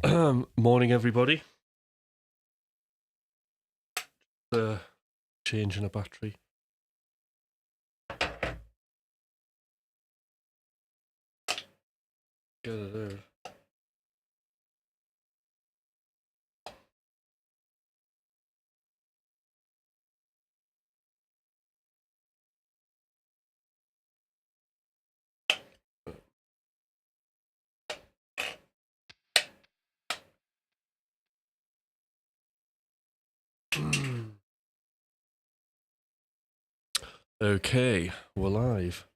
Morning, everybody. Changing a battery. Get it there. Okay, we're live.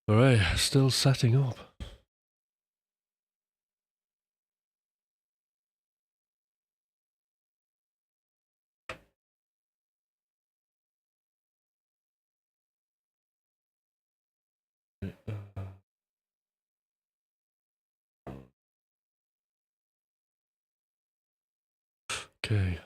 All right, still setting up. Okay.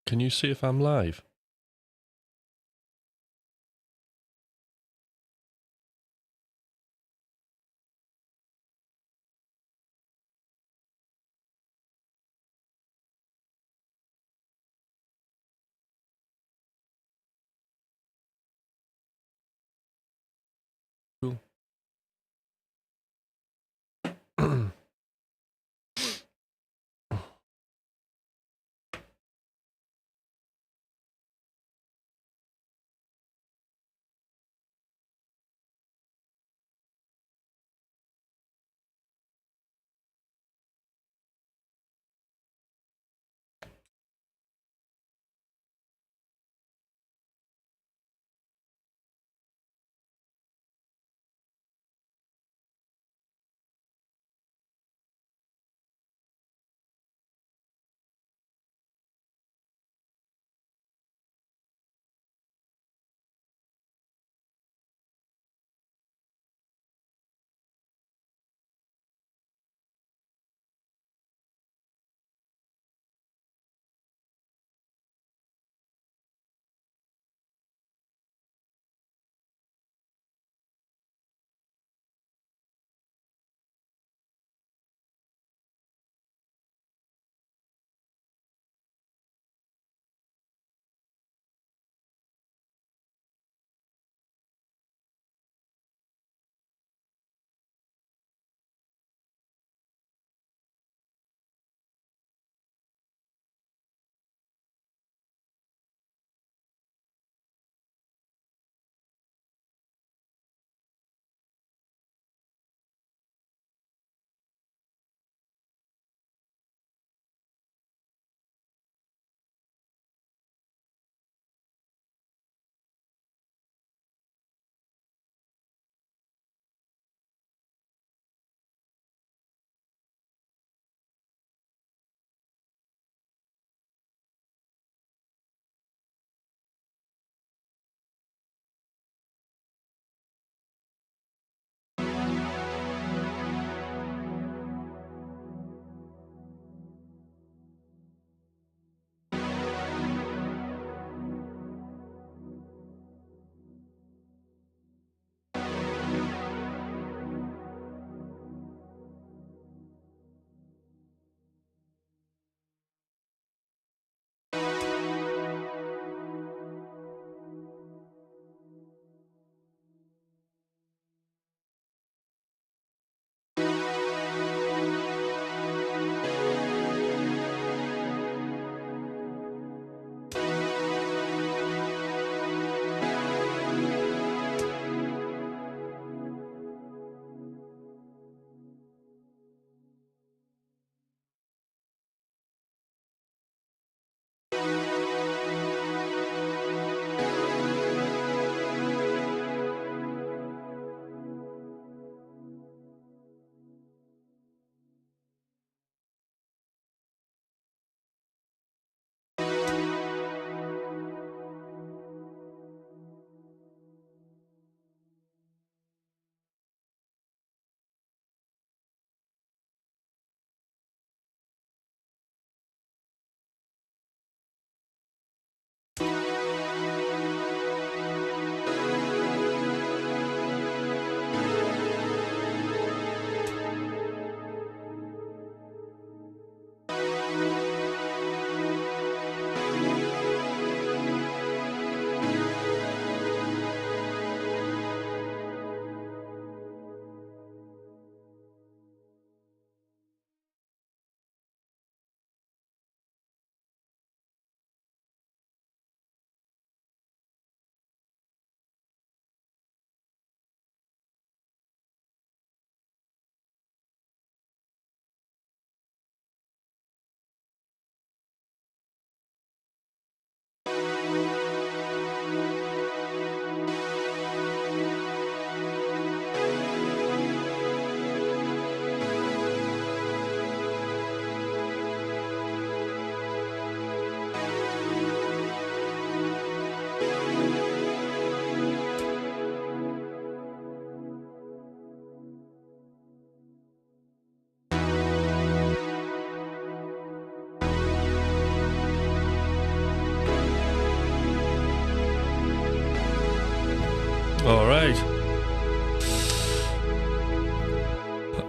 Can you see if I'm live? Cool.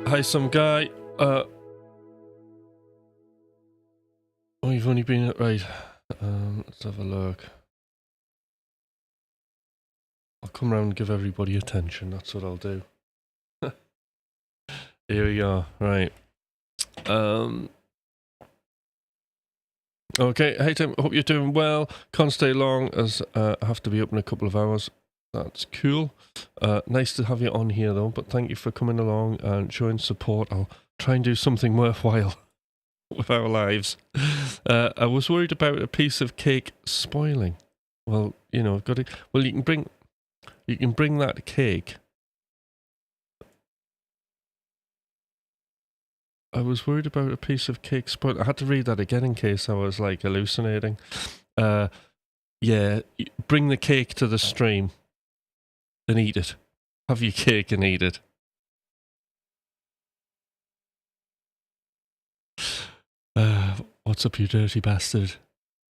Hi, some guy. Oh, you've only been right. Let's have a look. I'll come round and give everybody attention. That's what I'll do. Here we are. Right. Okay. Hey, Tim. Hope you're doing well. Can't stay long as I have to be up in a couple of hours. That's cool. Nice to have you on here, though. But thank you for coming along and showing support. I'll try and do something worthwhile with our lives. I was worried about a piece of cake spoiling. Well, you know, I've got to. Well, you can bring that cake. I was worried about a piece of cake spoiling. I had to read that again in case I was like hallucinating. Yeah, bring the cake to the stream and eat it. Have your cake and eat it. What's up, you dirty bastard?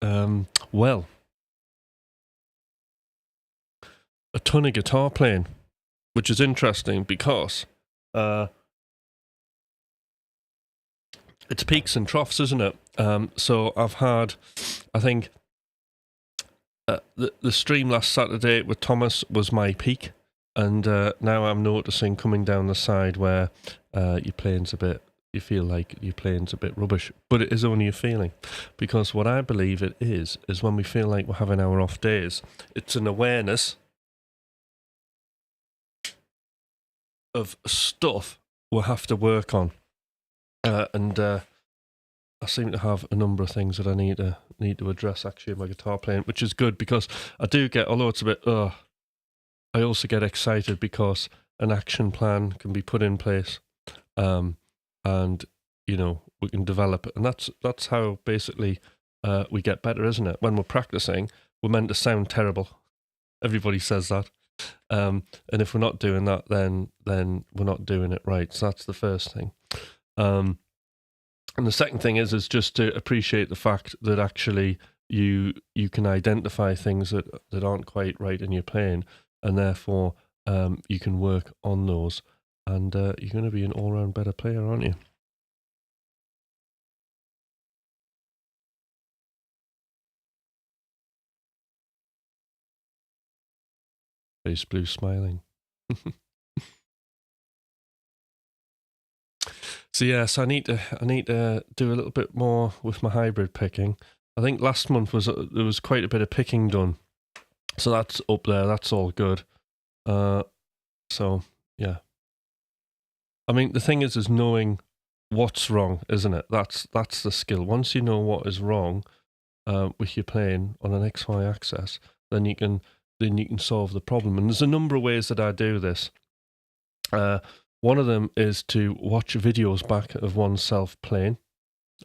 Well, a ton of guitar playing, which is interesting because it's peaks and troughs, isn't it? So I've had, I think, the stream last Saturday with Thomas was my peak, and now I'm noticing coming down the side where your playing's a bit. You feel like your playing's a bit rubbish, but it is only a feeling, because what I believe it is when we feel like we're having our off days, it's an awareness of stuff we'll have to work on, and I seem to have a number of things that I need to address actually in my guitar playing, which is good because I do get, although it's a bit, I also get excited because an action plan can be put in place. And you know, we can develop it, and that's how basically we get better, isn't it? When we're practicing, we're meant to sound terrible. Everybody says that, and if we're not doing that, then we're not doing it right. So that's the first thing. And the second thing is just to appreciate the fact that actually you can identify things that aren't quite right in your playing, and therefore you can work on those. And you're going to be an all-round better player, aren't you? Face blue smiling. So yes, I need to do a little bit more with my hybrid picking. I think last month there was quite a bit of picking done, so that's up there. That's all good. So yeah. I mean, the thing is knowing what's wrong, isn't it? That's the skill. Once you know what is wrong with your playing on an XY axis, then you can solve the problem. And there's a number of ways that I do this. One of them is to watch videos back of oneself playing.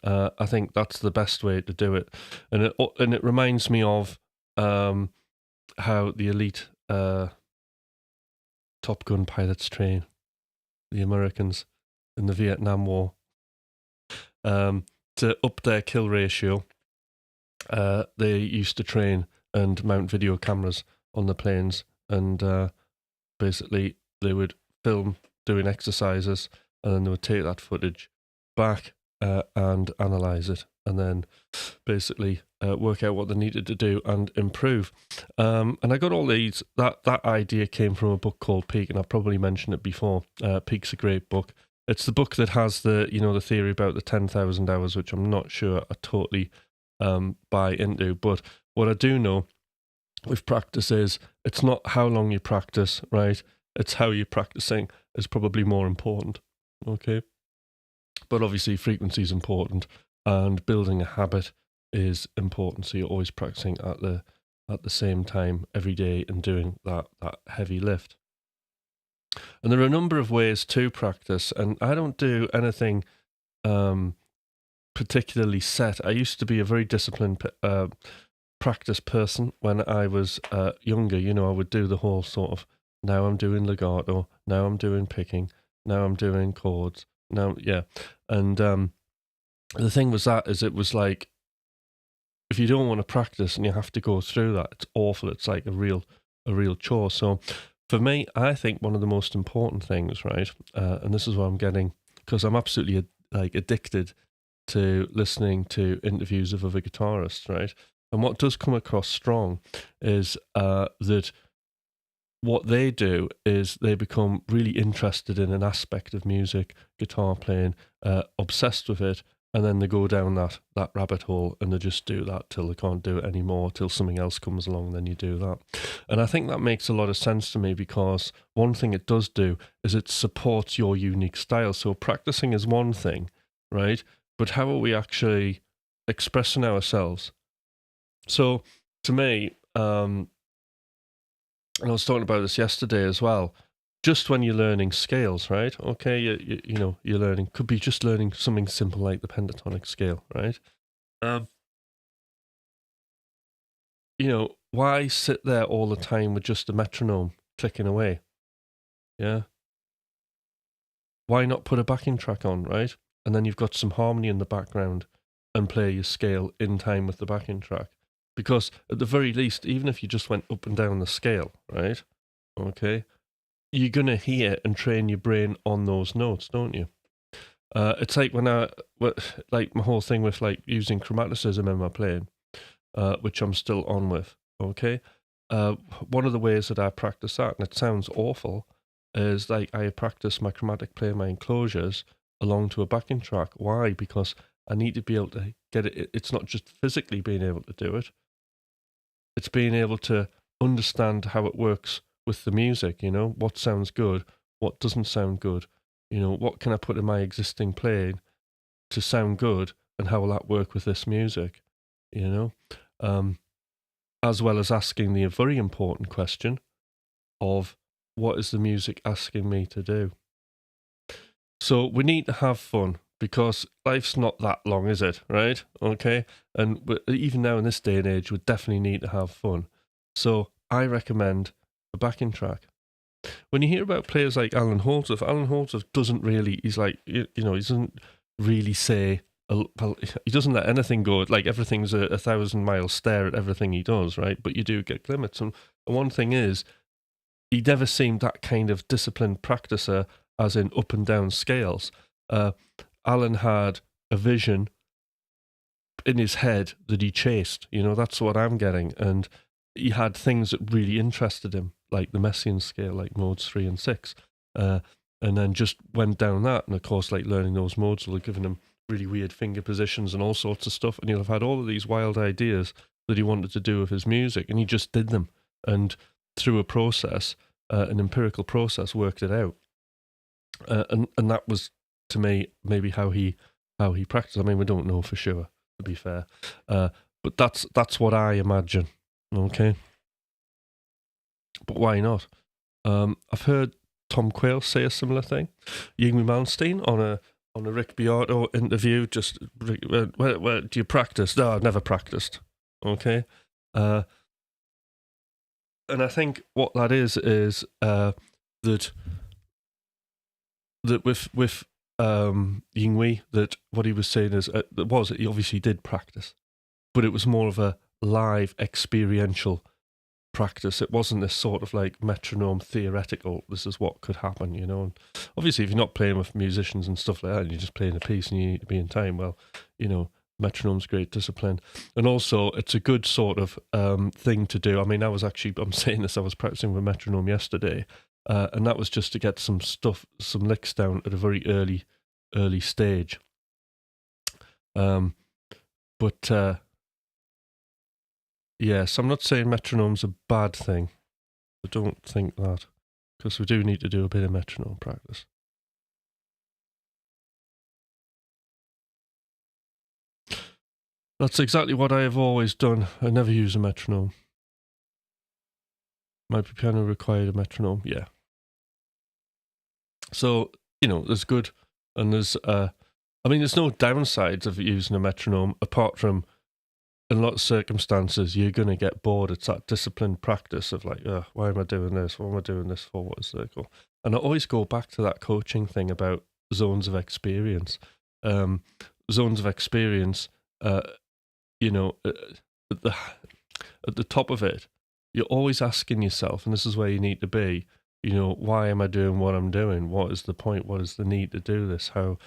I think that's the best way to do it, and it reminds me of how the elite Top Gun pilots train, the Americans in the Vietnam War, to up their kill ratio. They used to train and mount video cameras on the planes, and basically they would film doing exercises, and then they would take that footage back and analyze it, and then basically work out what they needed to do and improve. And I got all these. That idea came from a book called Peak, and I've probably mentioned it before. Peak's a great book. It's the book that has the theory about the 10,000 hours, which I'm not sure I totally buy into. But what I do know with practice is it's not how long you practice, right? It's how you're practicing is probably more important. Okay. But obviously frequency is important, and building a habit is important. So you're always practicing at the same time every day and doing that heavy lift. And there are a number of ways to practice, and I don't do anything particularly set. I used to be a very disciplined practice person when I was younger. You know, I would do the whole sort of, now I'm doing legato, now I'm doing picking, now I'm doing chords, now, yeah. And the thing was it was like, if you don't want to practice and you have to go through that, it's awful. It's like a real chore. So for me, I think one of the most important things, right, and this is what I'm getting because I'm absolutely addicted to listening to interviews of other guitarists, right? And what does come across strong is that what they do is they become really interested in an aspect of music, guitar playing, obsessed with it, and then they go down that rabbit hole and they just do that till they can't do it anymore, till something else comes along, then you do that. And I think that makes a lot of sense to me, because one thing it does do is it supports your unique style. So practicing is one thing, right? But how are we actually expressing ourselves? So to me, and I was talking about this yesterday as well, just when you're learning scales, right? Okay, you're learning, could be just learning something simple like the pentatonic scale, right? Why sit there all the time with just a metronome clicking away? Yeah. Why not put a backing track on, right? And then you've got some harmony in the background and play your scale in time with the backing track. Because at the very least, even if you just went up and down the scale, right? Okay, you're going to hear and train your brain on those notes, don't you? It's like like my whole thing with like using chromaticism in my playing, which I'm still on with, okay? One of the ways that I practice that, and it sounds awful, is like I practice my chromatic playing my enclosures along to a backing track. Why? Because I need to be able to get it. It's not just physically being able to do it. It's being able to understand how it works with the music, what sounds good, what doesn't sound good, what can I put in my existing playing to sound good, and how will that work with this music, as well as asking the very important question of what is the music asking me to do? So we need to have fun, because life's not that long, is it? Right? Okay. And even now in this day and age, we definitely need to have fun. So I recommend a backing track. When you hear about players like Alan Holdsworth doesn't really, he's like, he doesn't really say, he doesn't let anything go. Like everything's a 1,000-mile stare at everything he does, right? But you do get limits. And one thing is, he never seemed that kind of disciplined practicer, as in up and down scales. Alan had a vision in his head that he chased. That's what I'm getting. And he had things that really interested him, like the Messiaen scale, like modes 3 and 6. And then just went down that. And of course, like learning those modes will have given him really weird finger positions and all sorts of stuff. And he'll have had all of these wild ideas that he wanted to do with his music. And he just did them. And through a process, an empirical process, worked it out. And that was, to me, maybe how he practiced. I mean, we don't know for sure, to be fair, but that's what I imagine. Okay, but why not? I've heard Tom Quayle say a similar thing. Yngwie Malmsteen on a Rick Beato interview. Just where do you practice? No, I've never practiced. Okay, and I think what that is that with Yngwie, that what he was saying is he obviously did practice, but it was more of a live experiential practice. It wasn't this sort of like metronome theoretical, this is what could happen, And obviously if you're not playing with musicians and stuff like that and you're just playing a piece and you need to be in time, well, metronome's great discipline. And also it's a good sort of thing to do. I mean, I'm saying this, I was practicing with a metronome yesterday, and that was just to get some licks down at a very early stage. But yes, I'm not saying metronome's a bad thing. I don't think that, because we do need to do a bit of metronome practice. That's exactly what I have always done. I never use a metronome. My piano required a metronome, yeah. So, there's good and there's there's no downsides of using a metronome, apart from in a lot of circumstances you're going to get bored. It's that disciplined practice of like, why am I doing this? What am I doing this for? What is the goal? And I always go back to that coaching thing about zones of experience. Zones of experience, at the top of it, you're always asking yourself, and this is where you need to be, why am I doing what I'm doing? What is the point? What is the need to do this? How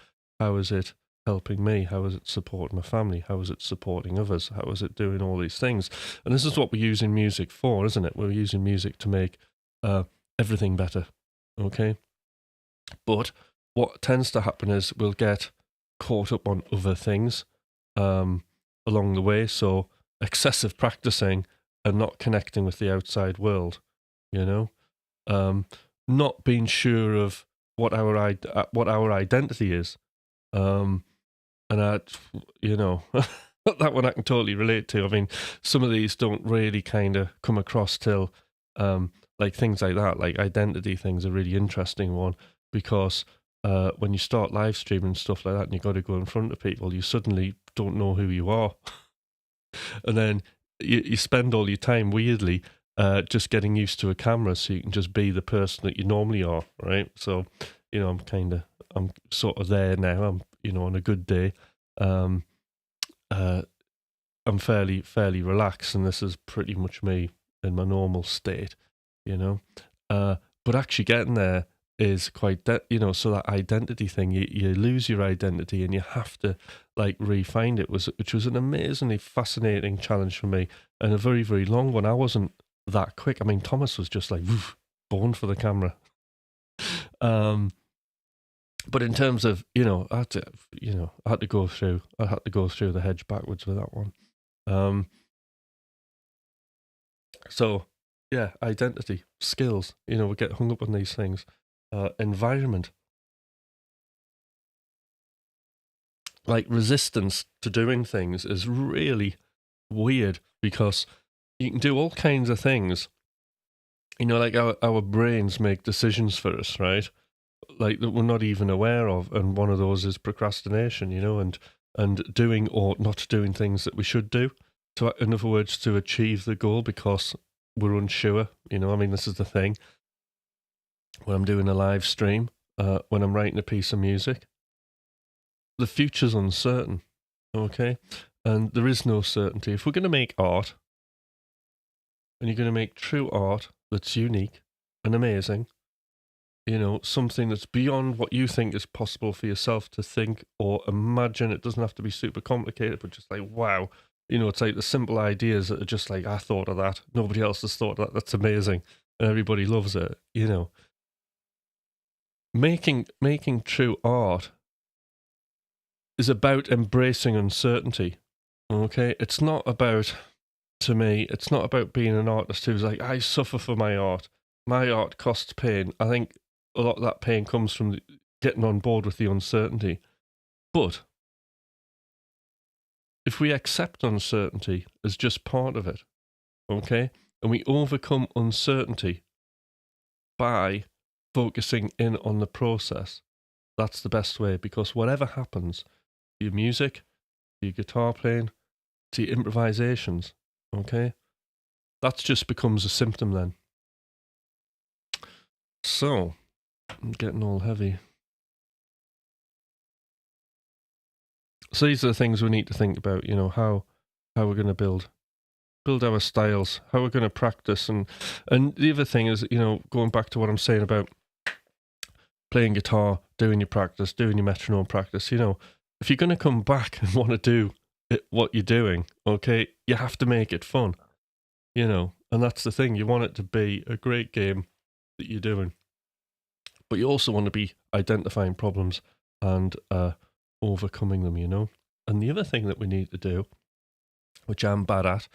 is it helping me? How is it supporting my family? How is it supporting others? How is it doing all these things? And this is what we're using music for, isn't it? We're using music to make everything better, okay? But what tends to happen is we'll get caught up on other things along the way. So excessive practicing and not connecting with the outside world, not being sure of what our identity is. And I, that one I can totally relate to. I mean, some of these don't really kind of come across till like things like that, like identity things, a really interesting one, because when you start live streaming and stuff like that and you got to go in front of people, you suddenly don't know who you are. And then you spend all your time weirdly just getting used to a camera so you can just be the person that you normally are, right? So, I'm sort of there now. I'm, on a good day, I'm fairly relaxed, and this is pretty much me in my normal state, but actually getting there is quite, so that identity thing, you lose your identity and you have to like re-find it, which was an amazingly fascinating challenge for me, and a very, very long one. I wasn't that quick. I mean, Thomas was just like born for the camera. But in terms of, I had to go through the hedge backwards with that one. So yeah, identity, skills, we get hung up on these things. Environment, like resistance to doing things is really weird, because you can do all kinds of things, like our brains make decisions for us, right? Like that we're not even aware of, and one of those is procrastination, and doing or not doing things that we should do, in other words, to achieve the goal, because we're unsure. I mean, this is the thing. When I'm doing a live stream, when I'm writing a piece of music, the future's uncertain, okay? And there is no certainty. If we're going to make art, and you're going to make true art that's unique and amazing, something that's beyond what you think is possible for yourself to think or imagine. It doesn't have to be super complicated, but just like, wow. It's like the simple ideas that are just like, I thought of that. Nobody else has thought of that. That's amazing. And everybody loves it, Making true art is about embracing uncertainty, okay? It's not about, to me, it's not about being an artist who's like, I suffer for my art. My art costs pain. I think a lot of that pain comes from getting on board with the uncertainty. But if we accept uncertainty as just part of it, okay, and we overcome uncertainty by focusing in on the process, that's the best way, because whatever happens, your music, your guitar playing, to your improvisations, okay, that just becomes a symptom then. So, I'm getting all heavy. So these are the things we need to think about, how we're going to build our styles, how we're going to practice. And the other thing is, going back to what I'm saying about playing guitar, doing your practice, doing your metronome practice, if you're going to come back and want to do what you're doing, okay, you have to make it fun, and that's the thing. You want it to be a great game that you're doing, but you also want to be identifying problems and overcoming them, And the other thing that we need to do, which I'm bad at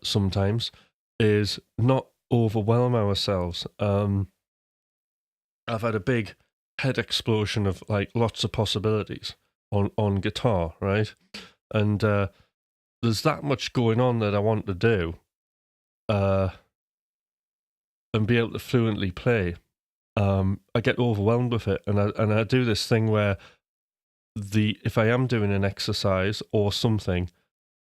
sometimes, is not overwhelm ourselves. I've had a big head explosion of like lots of possibilities on guitar, right? And there's that much going on that I want to do and be able to fluently play. I get overwhelmed with it, and I do this thing where if I am doing an exercise or something,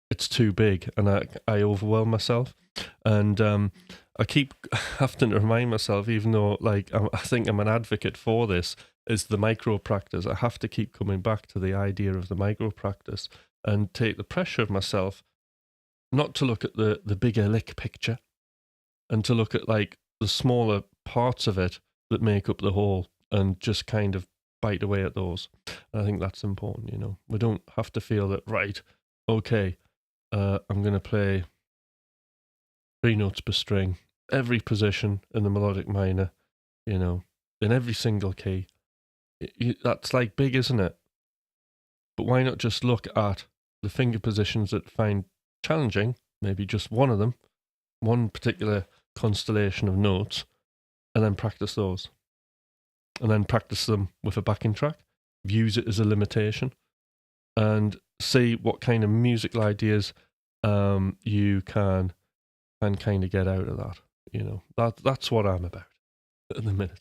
it's too big, and I overwhelm myself, and I keep having to remind myself, even though like I think I'm an advocate for this, is the micro practice. I have to keep coming back to the idea of the micro practice and take the pressure of myself, not to look at the bigger lick picture, and to look at like the smaller parts of it that make up the whole, and just kind of bite away at those. And I think that's important, you know. We don't have to feel that, right, okay, I'm going to play 3 notes per string, every position in the melodic minor, you know, in every single key. That's like big, isn't it? But why not just look at the finger positions that find challenging, maybe just one of them, one particular constellation of notes, and then practice those. And then practice them with a backing track, use it as a limitation, and see what kind of musical ideas you can kind of get out of that. You know, that's what I'm about at the minute.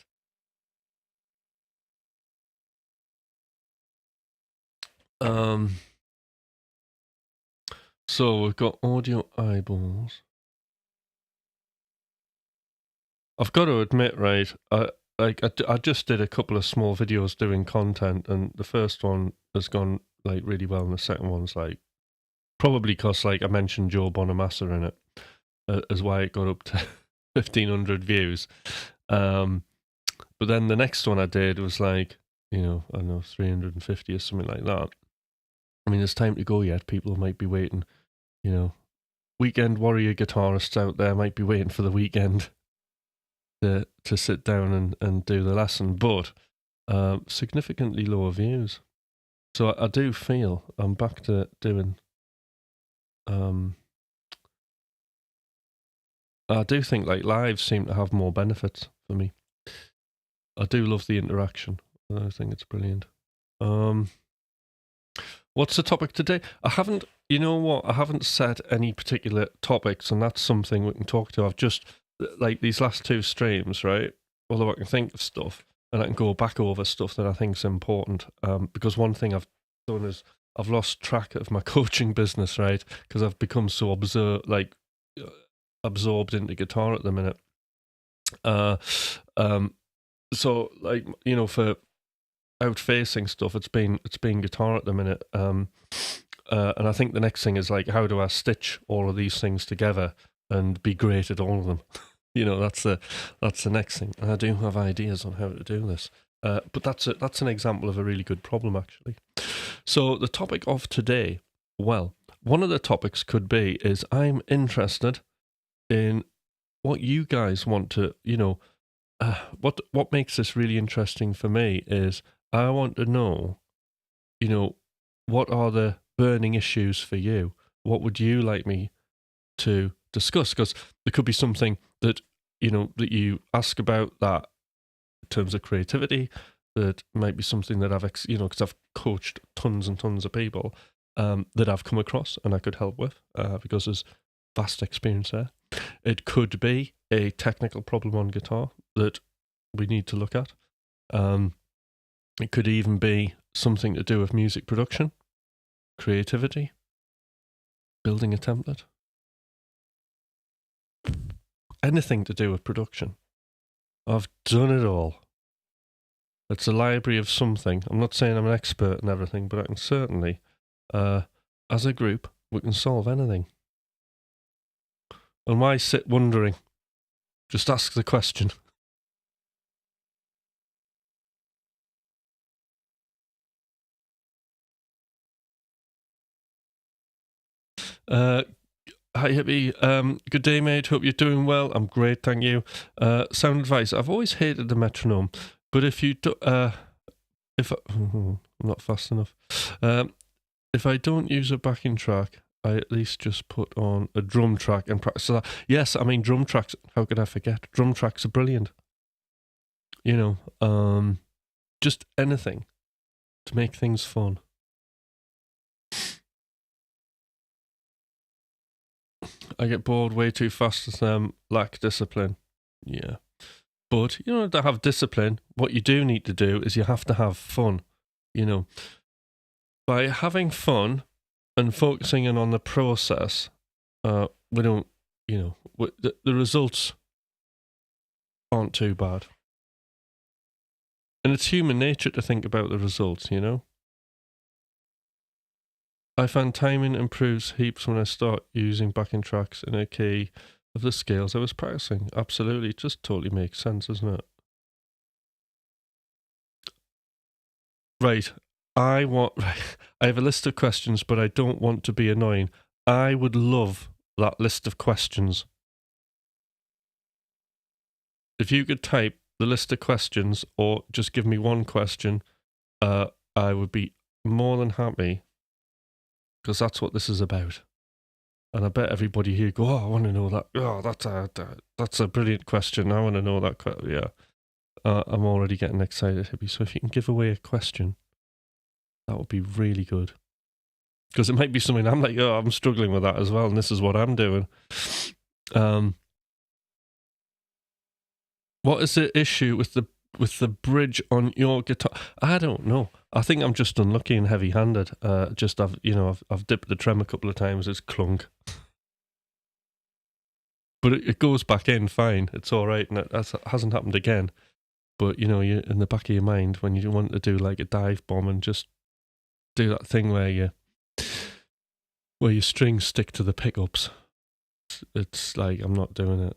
So we've got audio eyeballs. I've got to admit, right, I just did a couple of small videos doing content, and the first one has gone like really well, and the second one's like probably because like I mentioned Joe Bonamassa in it, is why it got up to 1,500 views. But then the next one I did was like, you know, I don't know, 350 or something like that. I mean, there's time to go yet. People might be waiting, you know, weekend warrior guitarists out there might be waiting for the weekend to sit down and do the lesson, but significantly lower views. So I do feel I'm back to doing. I do think like lives seem to have more benefits for me. I do love the interaction. I think it's brilliant. What's the topic today? I haven't, you know what? I haven't set any particular topics, and that's something we can talk to. I've just, like these last 2 streams, right? Although I can think of stuff and I can go back over stuff that I think is important. Because one thing I've done is I've lost track of my coaching business, right? Because I've become so absorbed into guitar at the minute. So like, you know, for out-facing stuff, it's been guitar at the minute. And I think the next thing is like, how do I stitch all of these things together and be great at all of them? You know, that's the next thing. And I do have ideas on how to do this. But that's an example of a really good problem, actually. So the topic of today, well, one of the topics could be is I'm interested in what you guys want to, you know, what makes this really interesting for me is I want to know, you know, what are the burning issues for you? What would you like me to discuss? Because there could be something that, you know, that you ask about that in terms of creativity, that might be something that I've, you know, because I've coached tons and tons of people that I've come across and I could help with because there's vast experience there. It could be a technical problem on guitar that we need to look at. It could even be something to do with music production, creativity, building a template. Anything to do with production. I've done it all. It's a library of something. I'm not saying I'm an expert in everything, but I can certainly, as a group, we can solve anything. And why sit wondering? Just ask the question. Hi, Hippie. Good day, mate. Hope you're doing well. I'm great, thank you. Sound advice. I've always hated the metronome, but if you do, I'm not fast enough. If I don't use a backing track, I at least just put on a drum track and practice that. Yes, I mean drum tracks. How could I forget? Drum tracks are brilliant. You know, just anything to make things fun. I get bored way too fast with them, lack discipline. Yeah. But, you know, to have discipline, what you do need to do is you have to have fun. You know, by having fun and focusing in on the process, we don't, you know, the results aren't too bad. And it's human nature to think about the results, you know. I find timing improves heaps when I start using backing tracks in a key of the scales I was practicing. Absolutely, it just totally makes sense, doesn't it? Right, I have a list of questions, but I don't want to be annoying. I would love that list of questions. If you could type the list of questions or just give me one question, I would be more than happy, because that's what this is about. And I bet everybody here go, oh, I want to know that. Oh, that's a brilliant question. I want to know that. Yeah. I'm already getting excited, Hippie. So if you can give away a question, that would be really good. Because it might be something I'm like, oh, I'm struggling with that as well, and this is what I'm doing. What is the issue with the bridge on your guitar? I don't know. I think I'm just unlucky and heavy-handed. I've dipped the trem a couple of times. It's clunk, but it goes back in fine. It's all right, and it hasn't happened again. But you in the back of your mind when you want to do like a dive bomb and just do that thing where your strings stick to the pickups. It's like I'm not doing it.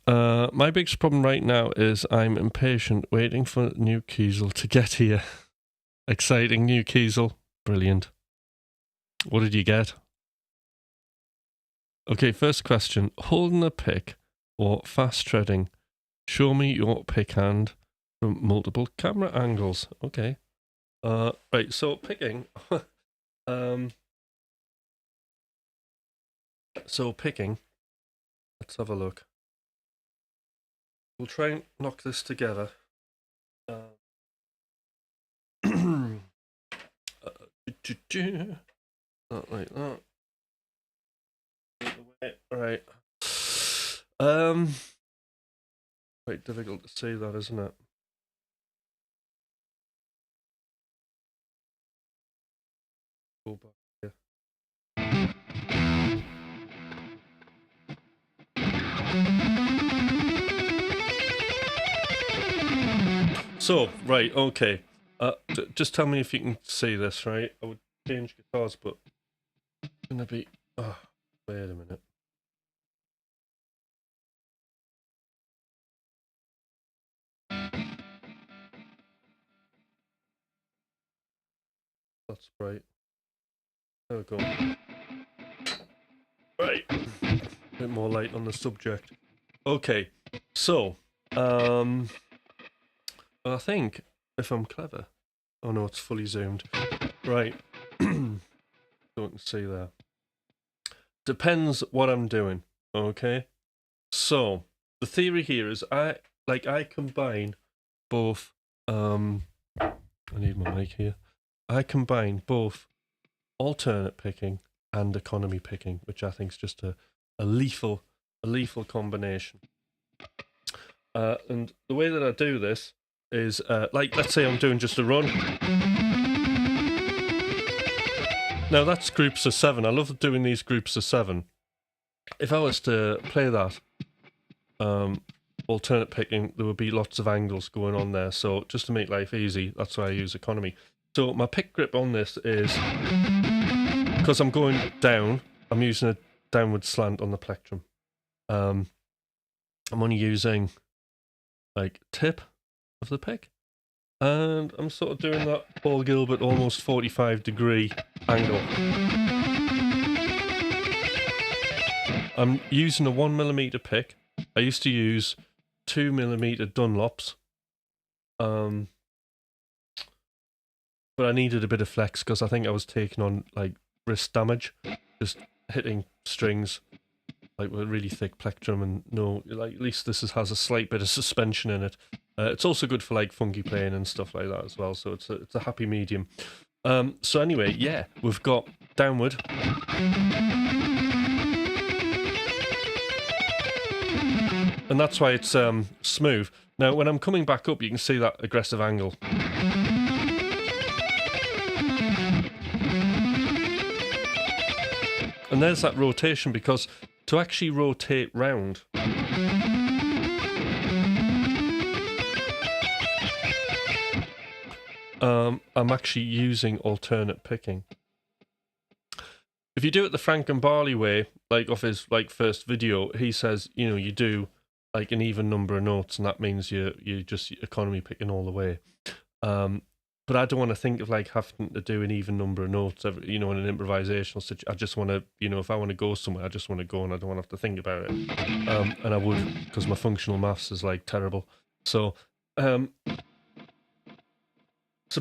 My biggest problem right now is I'm impatient, waiting for new Kiesel to get here. Exciting new Kiesel. Brilliant. What did you get? Okay, first question. Holding a pick or fast treading? Show me your pick hand from multiple camera angles. Okay. Right, so picking. Picking. Let's have a look. We'll try and knock this together. Not like that. Right. Quite difficult to see that, isn't it? Go back here. So, right, okay. Just tell me if you can see this, right? I would change guitars, but it's gonna be. Oh, wait a minute. That's right. There we go. Right. A bit more light on the subject. Okay, so, I think if I'm clever. Oh no, it's fully zoomed. Right. Don't see there. Depends what I'm doing. Okay. So the theory here is I combine both. I need my mic here. I combine both alternate picking and economy picking, which I think is just a lethal combination. And the way that I do this is let's say I'm doing just a run. Now that's groups of 7. I love doing these groups of 7. If I was to play that alternate picking, there would be lots of angles going on there. So just to make life easy, that's why I use economy. So my pick grip on this is, because I'm going down, I'm using a downward slant on the plectrum. I'm only using like tip of the pick. And I'm sort of doing that Paul Gilbert almost 45-degree angle. I'm using a 1mm pick. I used to use 2mm Dunlops. But I needed a bit of flex because I think I was taking on like wrist damage, just hitting strings like with a really thick plectrum, and at least this has a slight bit of suspension in it. It's also good for like funky playing and stuff like that as well, so it's a happy medium. So anyway, yeah, we've got downward. And that's why it's smooth. Now when I'm coming back up, you can see that aggressive angle. And there's that rotation, because to actually rotate round, I'm actually using alternate picking. if you do it the Frank and Barley way, like off his like first video, he says, you know, you do like an even number of notes, and that means you just economy picking all the way. But I don't want to think of like having to do an even number of notes, you know, in an improvisational situation. I just want to, you know, if I want to go somewhere, I just want to go, and I don't want to have to think about it. And I would, because my functional maths is like terrible. So, so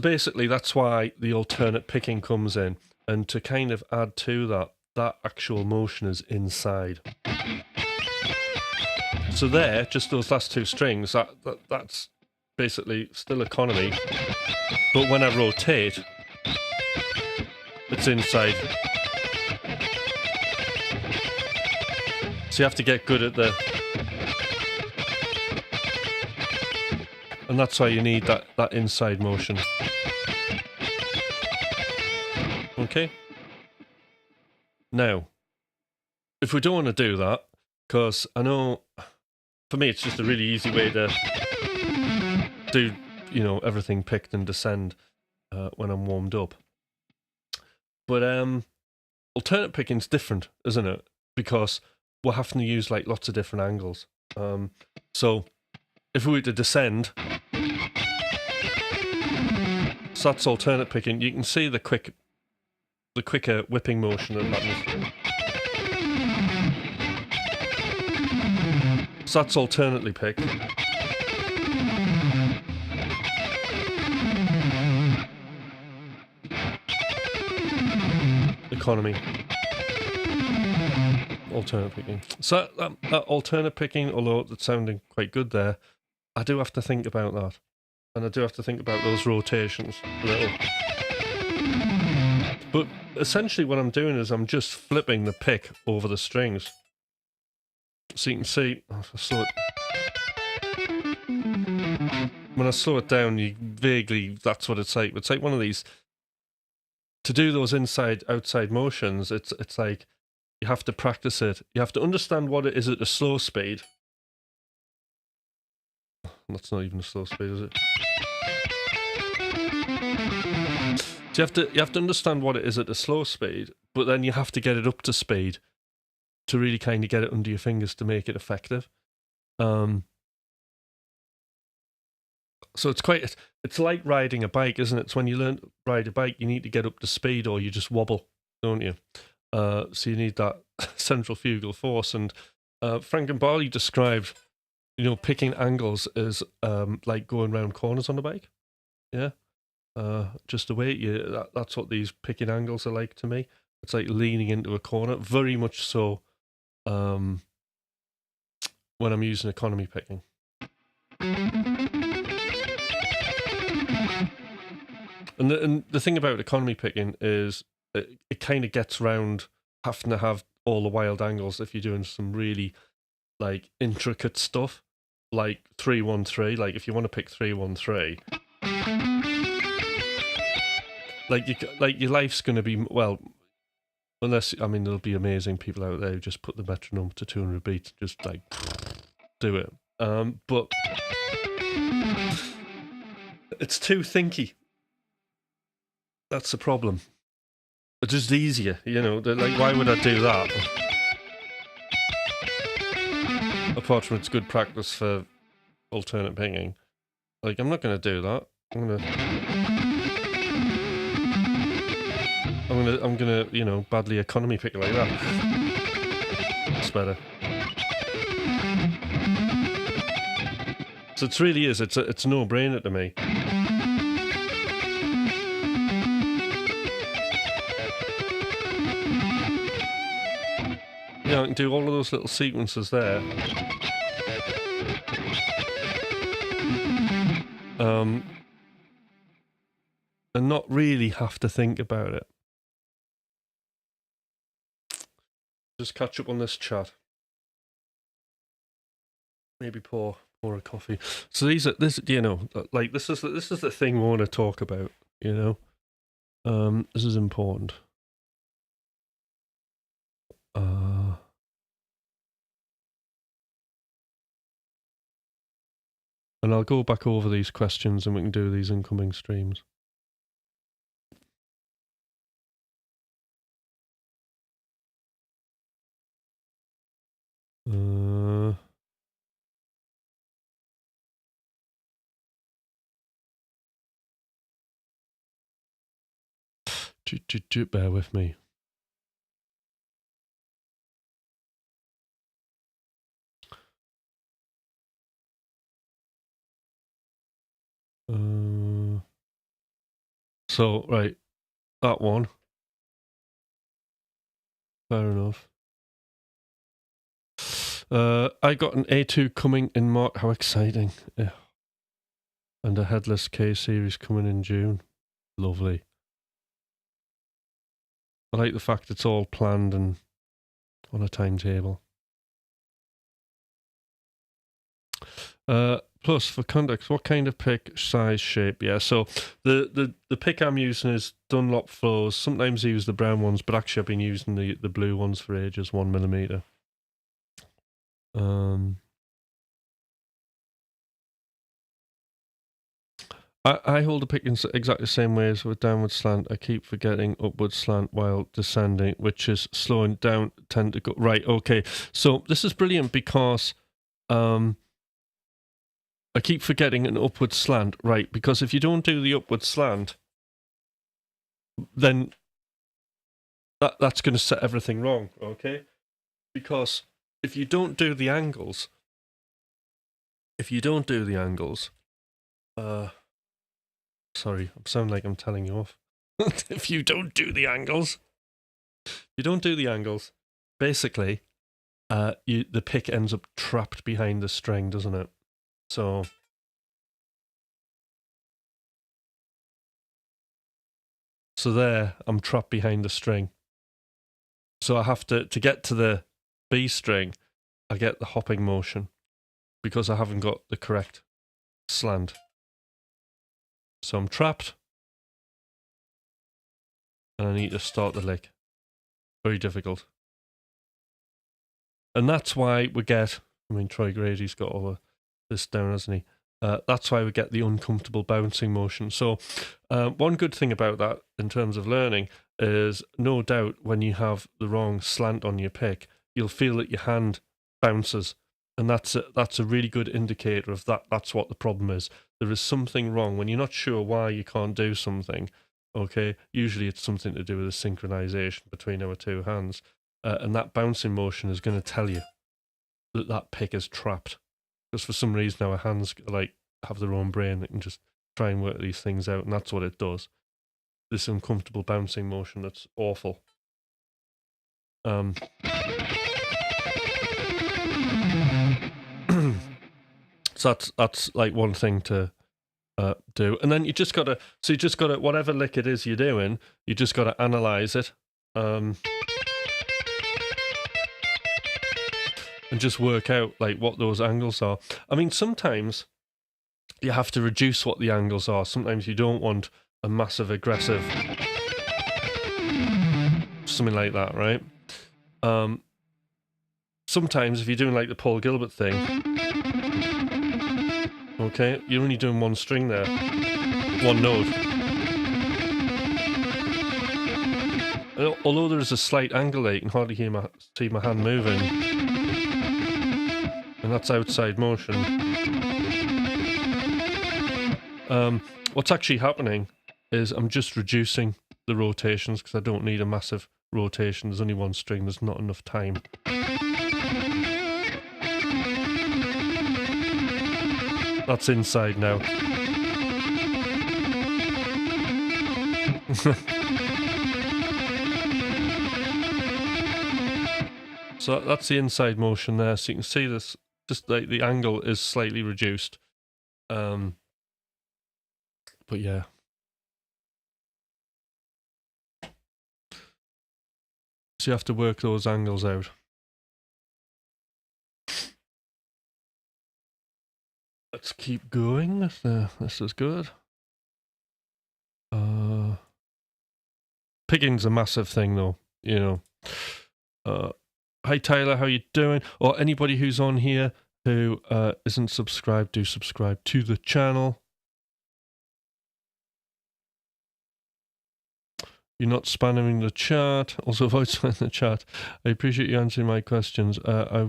basically, that's why the alternate picking comes in, and to kind of add to that, that actual motion is inside. So there, just those last two strings, that's basically still economy, but when I rotate, it's inside. So you have to get good at the, and that's why you need that inside motion. Okay. Now, if we don't want to do that, because I know for me it's just a really easy way to do, you know, everything picked and descend when I'm warmed up. But alternate picking's different, isn't it? Because we're having to use like lots of different angles. So if we were to descend, so that's alternate picking. You can see the quicker whipping motion that happens. So that's alternately picked. Economy. Alternate picking. So that alternate picking, although it's sounding quite good there, I do have to think about that. And I do have to think about those rotations a little. But essentially what I'm doing is I'm just flipping the pick over the strings. So you can see, when I slow it down, you vaguely, that's what it's like. It's like one of these, to do those inside-outside motions, it's like you have to practice it. You have to understand what it is at a slow speed. That's not even a slow speed, is it? So you have to understand what it is at a slow speed, but then you have to get it up to speed to really kind of get it under your fingers to make it effective. So it's like riding a bike, isn't it? It's when you learn to ride a bike, you need to get up to speed or you just wobble, don't you? So you need that centrifugal force. And Frank and Barley described, you know, picking angles as like going round corners on a bike. Yeah. Just the way that's what these picking angles are like to me. It's like leaning into a corner, very much so when I'm using economy picking. And the thing about economy picking is it kind of gets round having to have all the wild angles if you're doing some really like intricate stuff, like 3-1-3. Like if you want to pick 3-1-3, like your life's going to be, well, unless, I mean, there'll be amazing people out there who just put the metronome to 200 beats, just like do it. But it's too thinky. That's the problem. It's just easier, you know. Like, why would I do that? Apart from it's good practice for alternate picking. Like, I'm not going to do that. I'm gonna, you know, badly economy pick like that. It's better. So it really is. It's a no-brainer to me. You know, I can do all of those little sequences there. And not really have to think about it. Just catch up on this chat. Maybe pour a coffee. So this, you know, like this is the thing we want to talk about. You know, this is important. And I'll go back over these questions and we can do these incoming streams. Bear with me. So, right, that one. Fair enough. I got an A2 coming in March. How exciting. Yeah. And a Headless K series coming in June. Lovely. I like the fact it's all planned and on a timetable. Plus, for context, what kind of pick, size, shape? Yeah, so the pick I'm using is Dunlop flows. Sometimes I use the brown ones, but actually I've been using the blue ones for ages, 1mm. I hold the pick in exactly the same way as with downward slant. I keep forgetting upward slant while descending, which is slowing down, tend to go... Right, okay. So this is brilliant because I keep forgetting an upward slant, right? Because if you don't do the upward slant, then that's going to set everything wrong, okay? Because if you don't do the angles, sorry, I sound like I'm telling you off. If you don't do the angles, basically, the pick ends up trapped behind the string, doesn't it? So there, I'm trapped behind the string. So I have to get to the B string, I get the hopping motion because I haven't got the correct slant. So I'm trapped, and I need to start the lick. Very difficult. And that's why we get, I mean, Troy Grady's got all this down, hasn't he? That's why we get the uncomfortable bouncing motion. So one good thing about that in terms of learning is no doubt when you have the wrong slant on your pick, you'll feel that your hand bounces. And that's a really good indicator of that. That's what the problem is. There is something wrong. When you're not sure why you can't do something, okay, usually it's something to do with the synchronization between our two hands. And that bouncing motion is going to tell you that pick is trapped. Because for some reason our hands like have their own brain that can just try and work these things out, and that's what it does. This uncomfortable bouncing motion that's awful. So that's like one thing to do, and then you just gotta whatever lick it is you're doing, you just gotta analyze it. And just work out like what those angles are. I mean, sometimes you have to reduce what the angles are. Sometimes you don't want a massive aggressive, something like that, right? Sometimes if you're doing like the Paul Gilbert thing, okay, you're only doing one string there, one note. And although there is a slight angle there, you can hardly see my hand moving. And that's outside motion. What's actually happening is I'm just reducing the rotations because I don't need a massive rotation. There's only one string, there's not enough time. That's inside now. So that's the inside motion there. So you can see this, just like the angle is slightly reduced. But yeah. So you have to work those angles out. Let's keep going. This is good. Picking's a massive thing though, you know. Hi Tyler, how you doing? Or anybody who's on here who isn't subscribed, do subscribe to the channel. You're not spamming the chat. Also avoid spamming the chat. I appreciate you answering my questions. I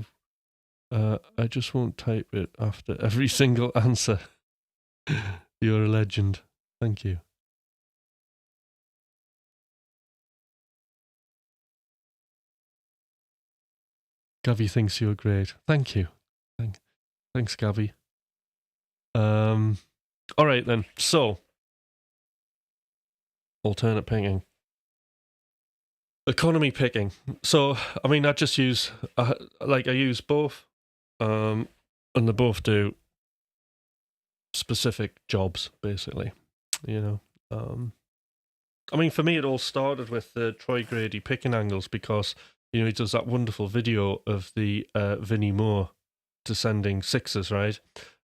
just won't type it after every single answer. You're a legend. Thank you. Gabby thinks you're great. Thank you. Thanks, Gabby. All right then. So, alternate picking, economy picking. So, I mean, I just use I use both, and they both do specific jobs, basically. You know, I mean, for me, it all started with Troy Grady picking angles because he does that wonderful video of the Vinnie Moore descending sixes, right?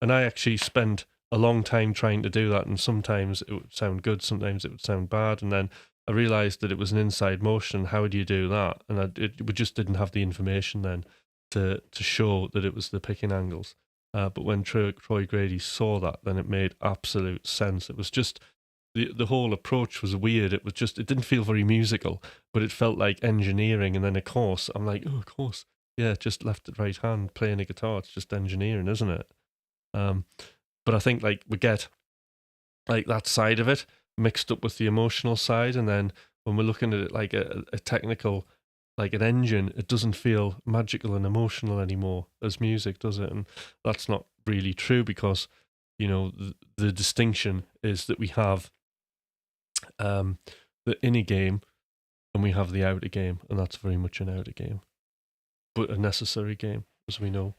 And I actually spent a long time trying to do that, and sometimes it would sound good, sometimes it would sound bad, and then I realised that it was an inside motion. How do you do that? And we just didn't have the information then to show that it was the picking angles. But when Troy Grady saw that, then it made absolute sense. It was just the whole approach was weird. It didn't feel very musical, but it felt like engineering. And then of course I'm like, oh, of course, yeah, just left and right hand playing a guitar. It's just engineering, isn't it? But I think like we get like that side of it mixed up with the emotional side, and then when we're looking at it like a technical, like an engine, it doesn't feel magical and emotional anymore as music, does it? And that's not really true because the distinction is that we have the inner game and we have the outer game, and that's very much an outer game, but a necessary game, as we know.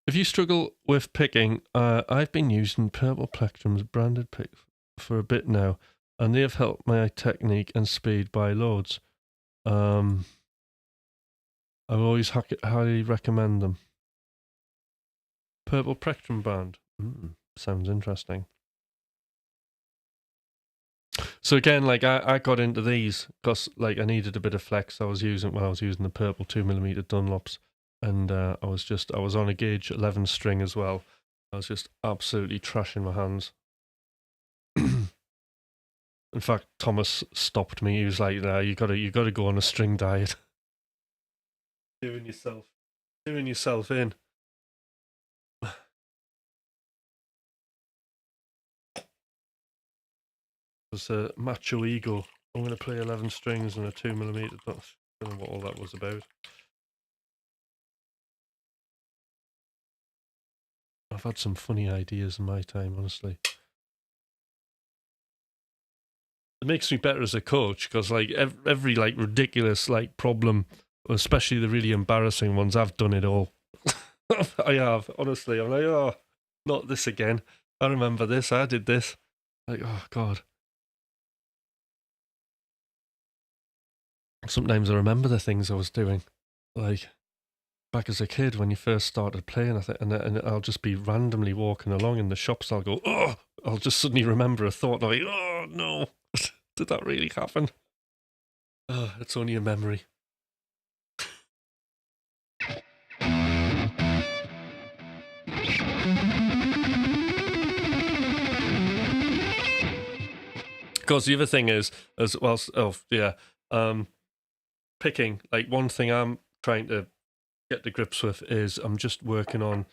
If you struggle with picking, I've been using Purple Plectrum's branded pick for a bit now, and they have helped my technique and speed by loads. I always highly recommend them. Purple Plectrum brand. Sounds interesting. So again, like I got into these because like I needed a bit of flex. I was using the purple 2mm Dunlops, and I was on a gauge 11 string as well. I was just absolutely trashing my hands. In fact, Thomas stopped me. He was like, "No, you gotta go on a string diet." Doing yourself in. It was a macho ego. I'm going to play 11 strings and a 2mm. I don't know what all that was about. I've had some funny ideas in my time, honestly. It makes me better as a coach because, like, every like ridiculous like problem, especially the really embarrassing ones, I've done it all. I have, honestly. I'm like, oh, not this again. I remember this. I did this. Like, oh god. Sometimes I remember the things I was doing, like back as a kid when you first started playing. I think, and I'll just be randomly walking along in the shops. I'll go, oh! I'll just suddenly remember a thought. And I'll be, oh no, did that really happen? Oh, it's only a memory. Because the other thing is, as well, picking, like one thing I'm trying to get to grips with is I'm just working on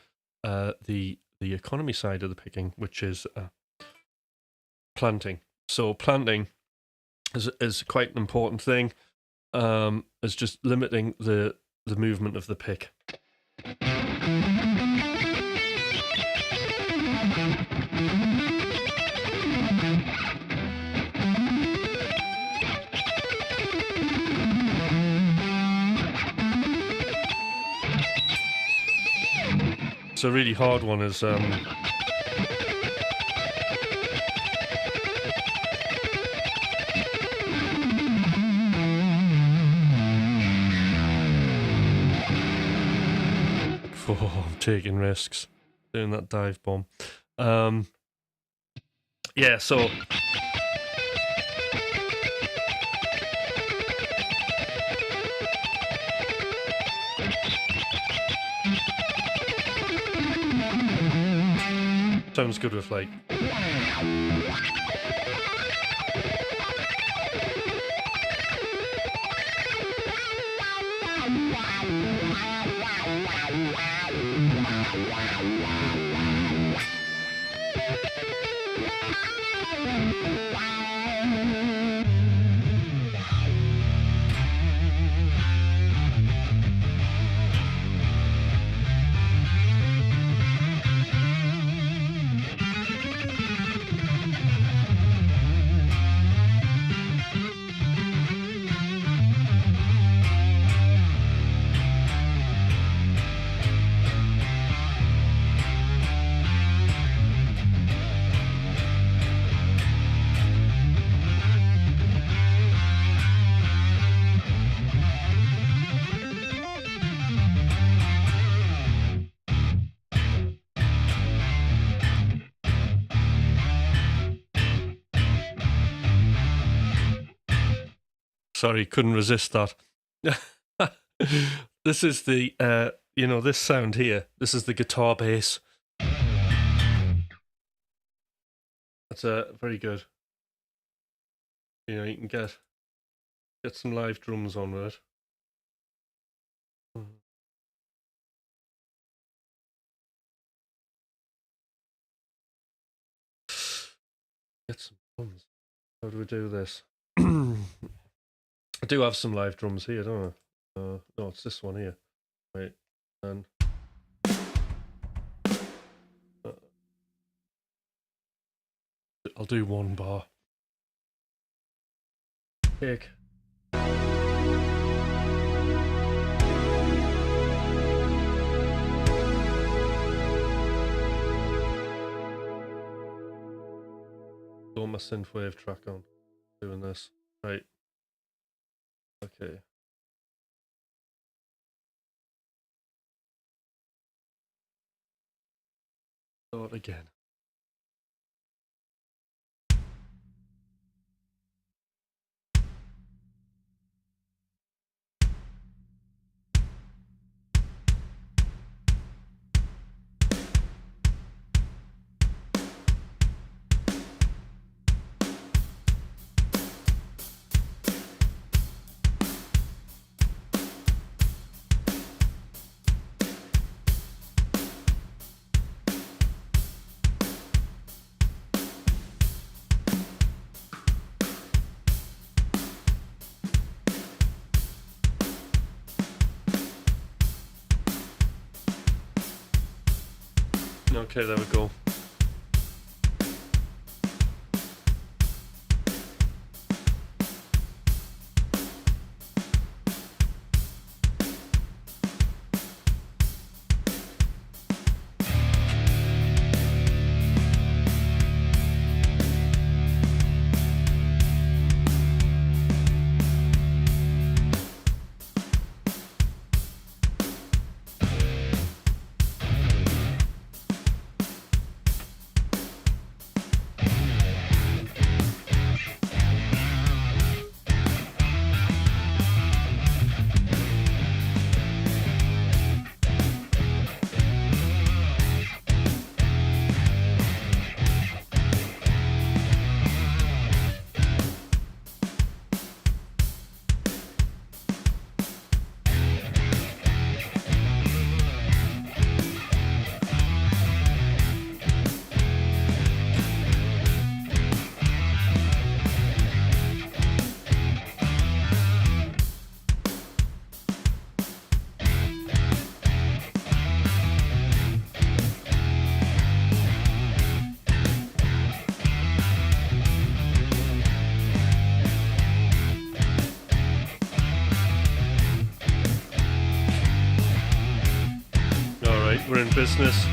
the economy side of the picking, which is planting. So planting is quite an important thing. Is just limiting the movement of the pick. So a really hard one is I'm taking risks doing that dive bomb. Yeah, so sounds good with like Sorry, couldn't resist that. This is the, this sound here. This is the guitar bass. That's very good. You can get some live drums on with it. Get some drums. How do we do this? I do have some live drums here, don't I? No, it's this one here. Wait, and I'll do one bar. Take. Got my synthwave track on. Doing this. Right. Okay. Start again. Okay, there we go. We're in business.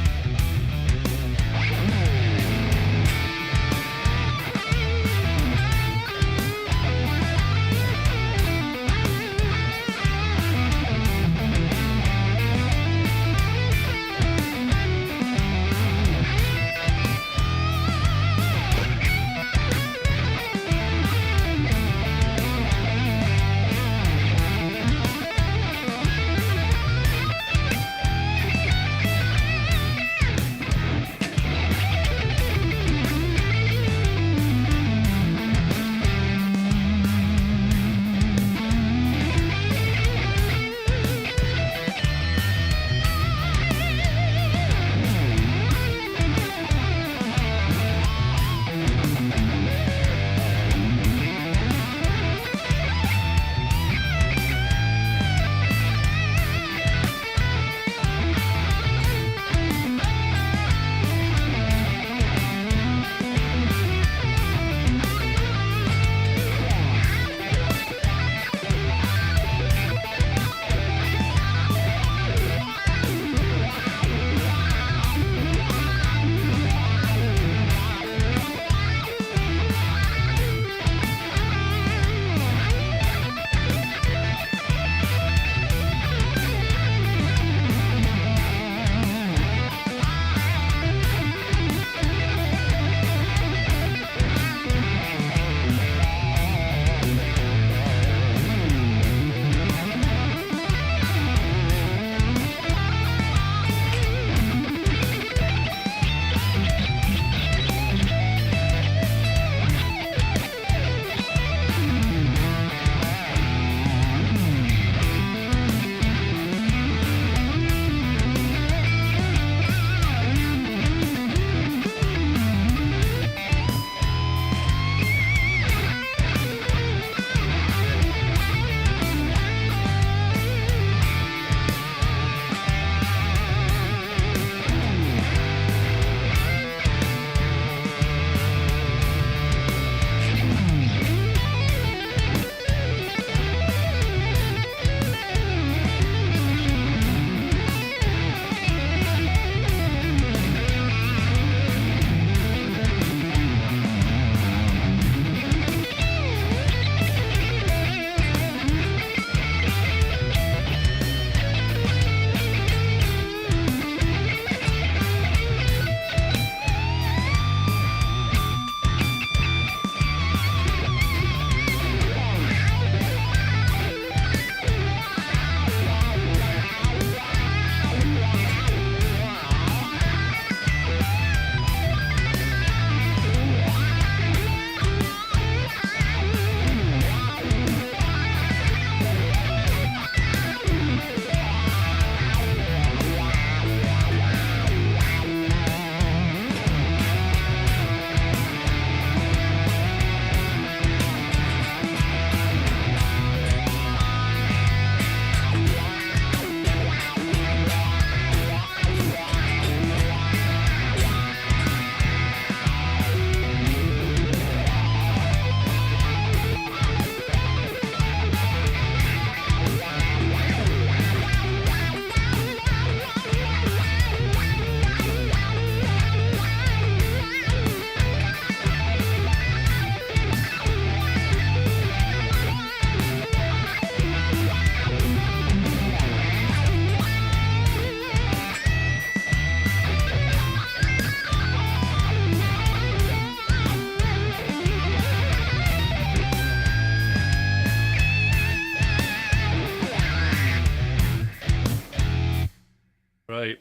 Right.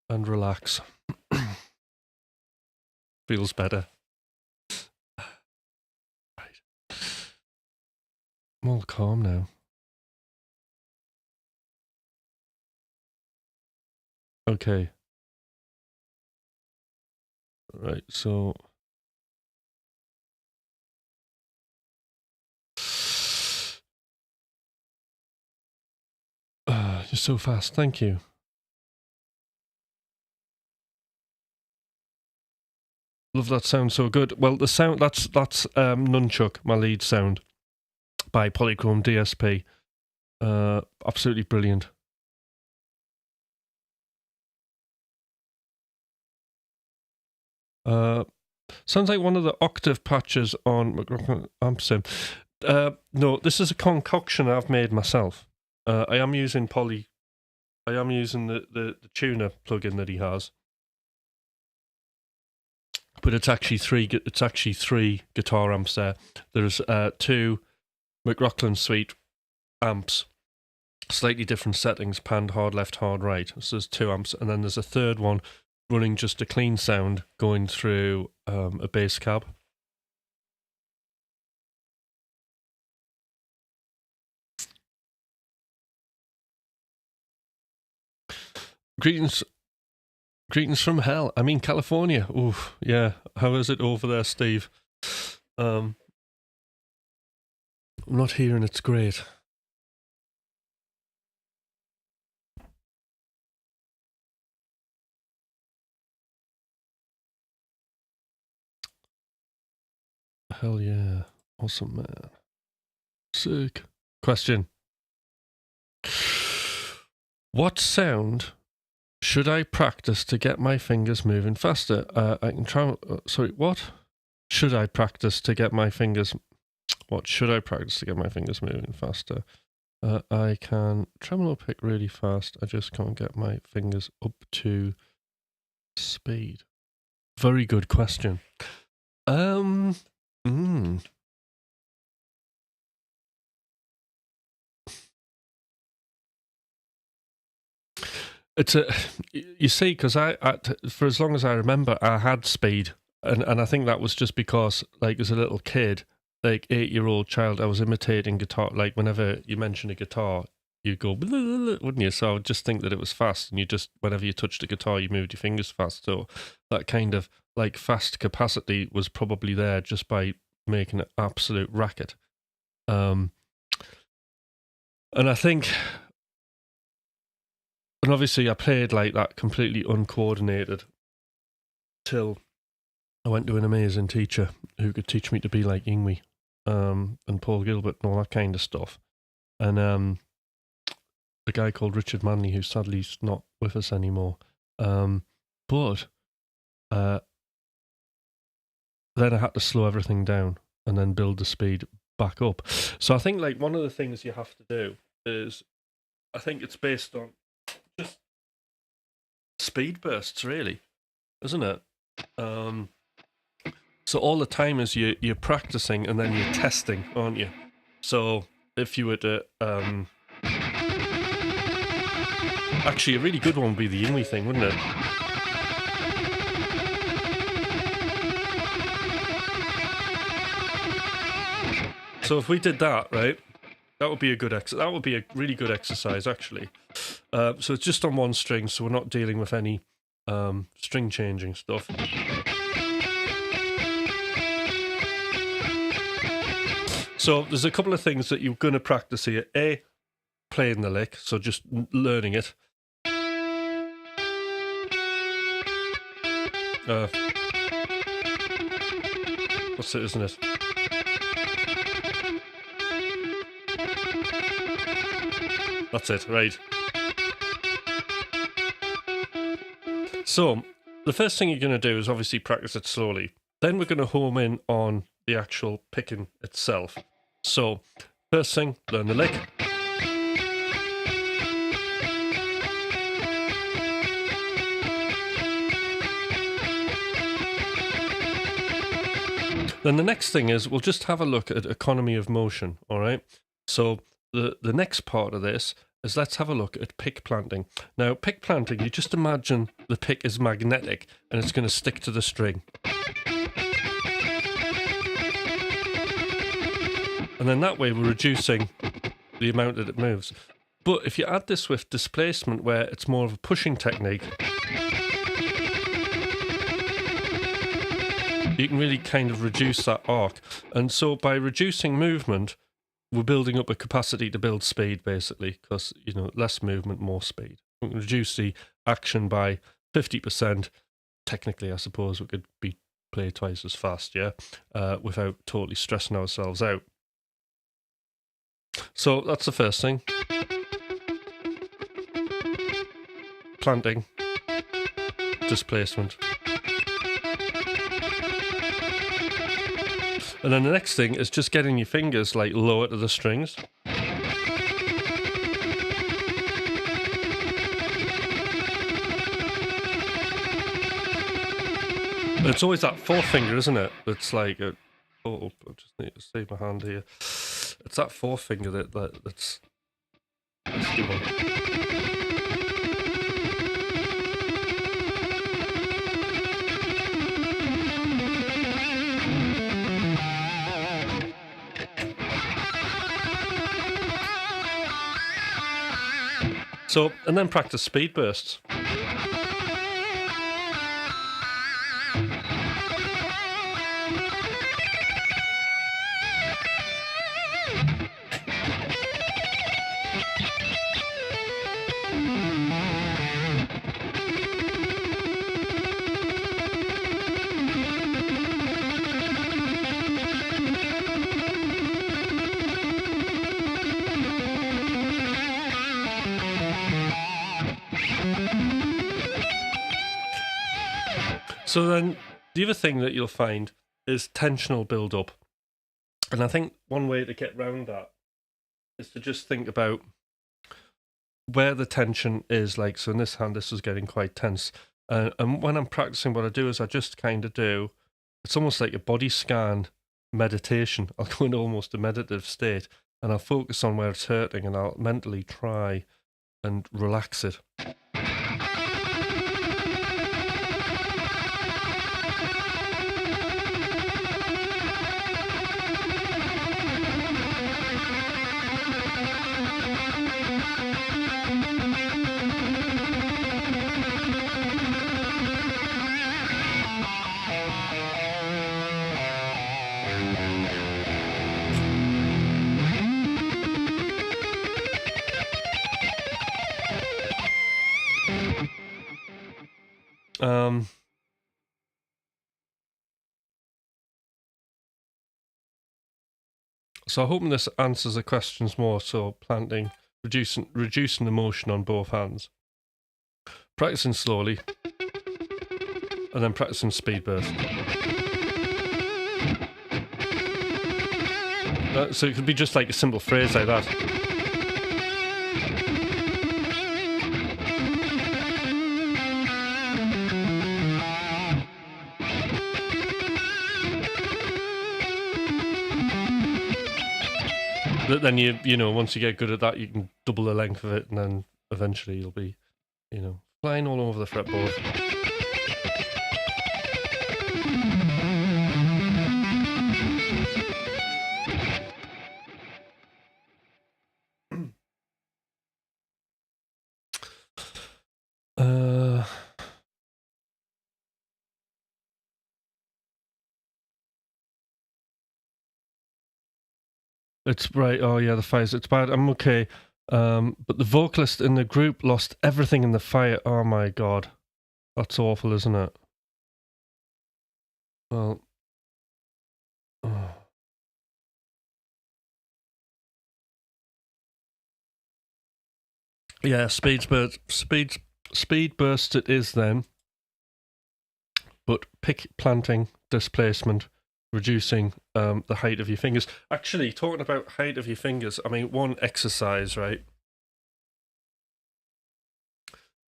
And relax. Feels better. Right. I'm all calm now. Okay. Right, so... you're so fast, thank you. Love that sound so good. Well, the sound, that's Nunchuck, my lead sound, by Polychrome DSP. Absolutely brilliant. Sounds like one of the octave patches on McRocklin amps. No, this is a concoction I've made myself. I am using the tuner plugin that he has, but it's actually three guitar amps there. There's 2 McRocklin Suite amps, slightly different settings, panned hard left, hard right. So there's 2 amps, and then there's a third one running just a clean sound going through a bass cab. Greetings from hell. I mean, California. Oof, yeah. How is it over there, Steve? I'm not hearing it's great. Hell yeah. Awesome, man. Sick. Question. What sound should I practice to get my fingers moving faster? I can try... sorry, what? Should I practice to get my fingers... What should I practice to get my fingers moving faster? I can tremolo pick really fast. I just can't get my fingers up to speed. Very good question. It's you see, because I for as long as I remember, I had speed, and I think that was just because, like, as a little kid, like 8-year-old child, I was imitating guitar. Like, whenever you mention a guitar, you go, wouldn't you? So I would just think that it was fast, and you just, whenever you touched a guitar, you moved your fingers fast. So that kind of like fast capacity was probably there just by making an absolute racket. And I think, and obviously I played like that completely uncoordinated till I went to an amazing teacher who could teach me to be like Yngwie and Paul Gilbert and all that kind of stuff. And a guy called Richard Manley, who sadly is not with us anymore. But then I had to slow everything down and then build the speed back up. So I think like one of the things you have to do is, I think it's based on just speed bursts, really, isn't it? So all the time is you're practicing and then you're testing, aren't you? So if you were to actually, a really good one would be the Yngwie thing, wouldn't it? So if we did that, right, that would be a good that would be a really good exercise, actually. So it's just on one string, so we're not dealing with any string changing stuff. So there's a couple of things that you're going to practice here. A, playing the lick, so just learning it. What's it, isn't it? That's it, right. So the first thing you're going to do is obviously practice it slowly. Then we're going to home in on the actual picking itself. So first thing, learn the lick. Then the next thing is we'll just have a look at economy of motion, all right? So the next part of this is let's have a look at pick planting. Now, pick planting, you just imagine the pick is magnetic and it's going to stick to the string. And then that way we're reducing the amount that it moves. But if you add this with displacement where it's more of a pushing technique, you can really kind of reduce that arc. And so by reducing movement, we're building up a capacity to build speed, basically, because, you know, less movement, more speed. We can reduce the action by 50%. Technically, I suppose we could play twice as fast, yeah, without totally stressing ourselves out. So that's the first thing. Planting, displacement. And then the next thing is just getting your fingers like lower to the strings. It's always that fourth finger, isn't it? It's like I just need to save my hand here. It's that fourth finger that's the one. So, and then practice speed bursts. So then the other thing that you'll find is tensional build-up. And I think one way to get around that is to just think about where the tension is. Like, so in this hand, this is getting quite tense. And when I'm practicing, what I do is I just kind of do, it's almost like a body scan meditation. I'll go into almost a meditative state and I'll focus on where it's hurting and I'll mentally try and relax it. So I'm hoping this answers the questions more. So planting, reducing the motion on both hands, practicing slowly, and then practicing speed burst. So it could be just like a simple phrase like that. But then you know, once you get good at that, you can double the length of it, and then eventually you'll be, you know, flying all over the fretboard. It's right. Oh yeah, the fires. It's bad. I'm okay. But the vocalist in the group lost everything in the fire. Oh my god, that's awful, isn't it? Well, yeah, speed burst. It is then. But pick planting, displacement, reducing the height of your fingers. Actually, talking about height of your fingers, I mean, one exercise, right,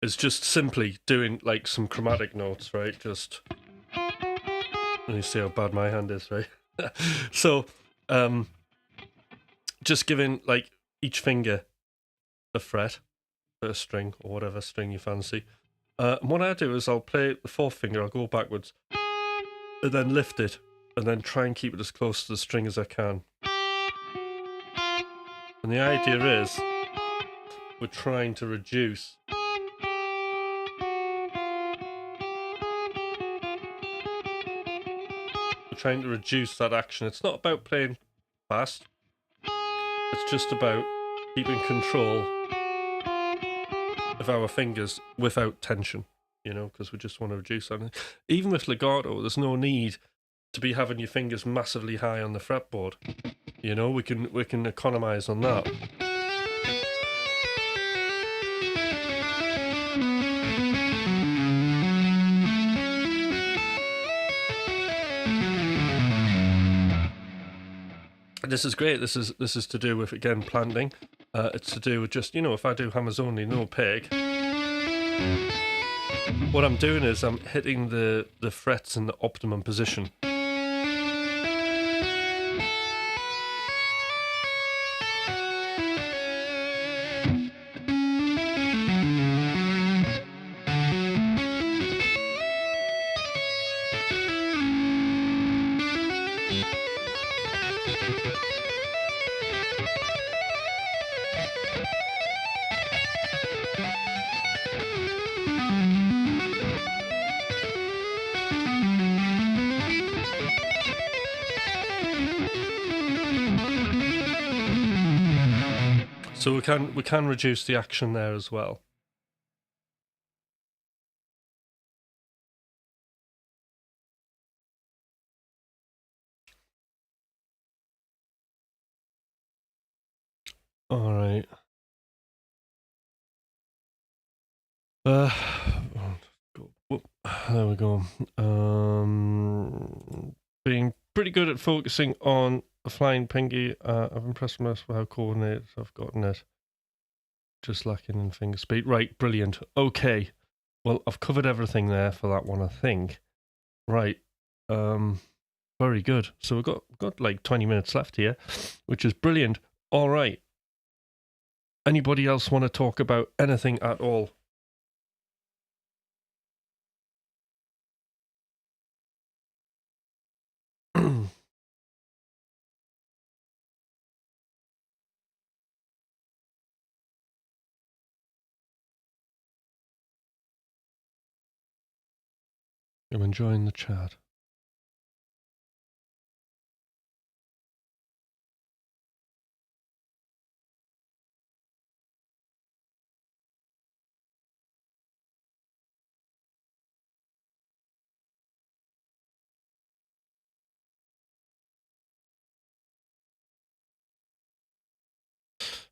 is just simply doing like some chromatic notes, right? Just, let me see how bad my hand is, right? So, just giving like each finger a fret, first string or whatever string you fancy. And what I do is I'll play the fourth finger, I'll go backwards, and then lift it, and then try and keep it as close to the string as I can. And the idea is we're trying to reduce that action. It's not about playing fast, it's just about keeping control of our fingers without tension, you know, because we just want to reduce that. Even with legato, there's no need to be having your fingers massively high on the fretboard. You know, we can economize on that. This is great. This is to do with, again, planting. It's to do with just, you know, if I do hammers only, no peg, what I'm doing is I'm hitting the frets in the optimum position. So we can reduce the action there as well. All right. There we go. Being pretty good at focusing on a flying pinky. I've impressed myself with how coordinated I've gotten it. Just lacking in finger speed. Right, brilliant. Okay. Well, I've covered everything there for that one, I think. Right. Very good. So we've got like 20 minutes left here, which is brilliant. All right. Anybody else want to talk about anything at all? I'm enjoying the chat.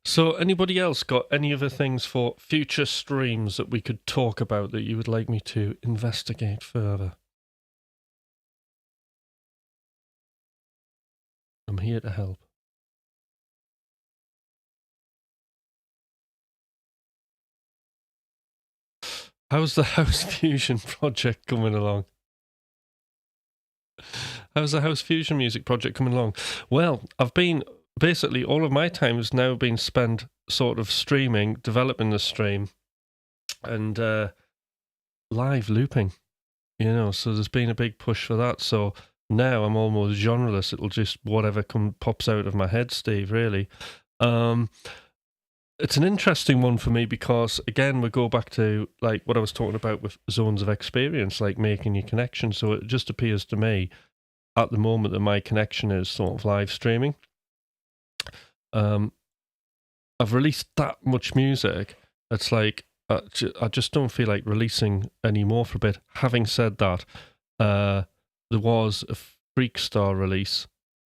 So anybody else got any other things for future streams that we could talk about that you would like me to investigate further? I'm here to help. How's the House Fusion project coming along? How's the House Fusion music project coming along? Well, I've been... Basically, all of my time has now been spent sort of streaming, developing the stream, and live looping, you know, so there's been a big push for that. So now I'm almost genreless. It'll just whatever pops out of my head, Steve, really. It's an interesting one for me because, again, we go back to like what I was talking about with zones of experience, like making your connection. So it just appears to me at the moment that my connection is sort of live streaming. I've released that much music. It's like I just don't feel like releasing any more for a bit. Having said that, there was a Freakstar release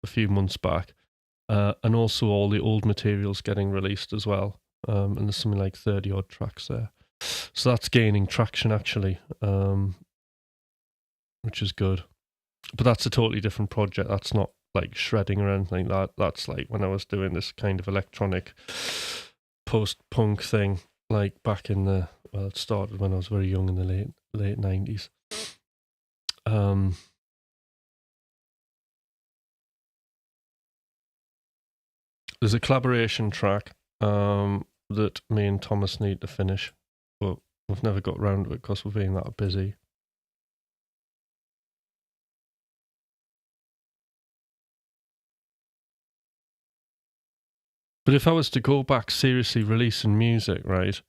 a few months back, and also all the old materials getting released as well. And there's something like 30 odd tracks there, so that's gaining traction actually, which is good. But that's a totally different project. That's not like shredding or anything. That's like when I was doing this kind of electronic post-punk thing, like back in the, well, it started when I was very young in the late 90s. There's a collaboration track that me and Thomas need to finish, but we've never got round to it because we've been that busy. But if I was to go back seriously releasing music, right,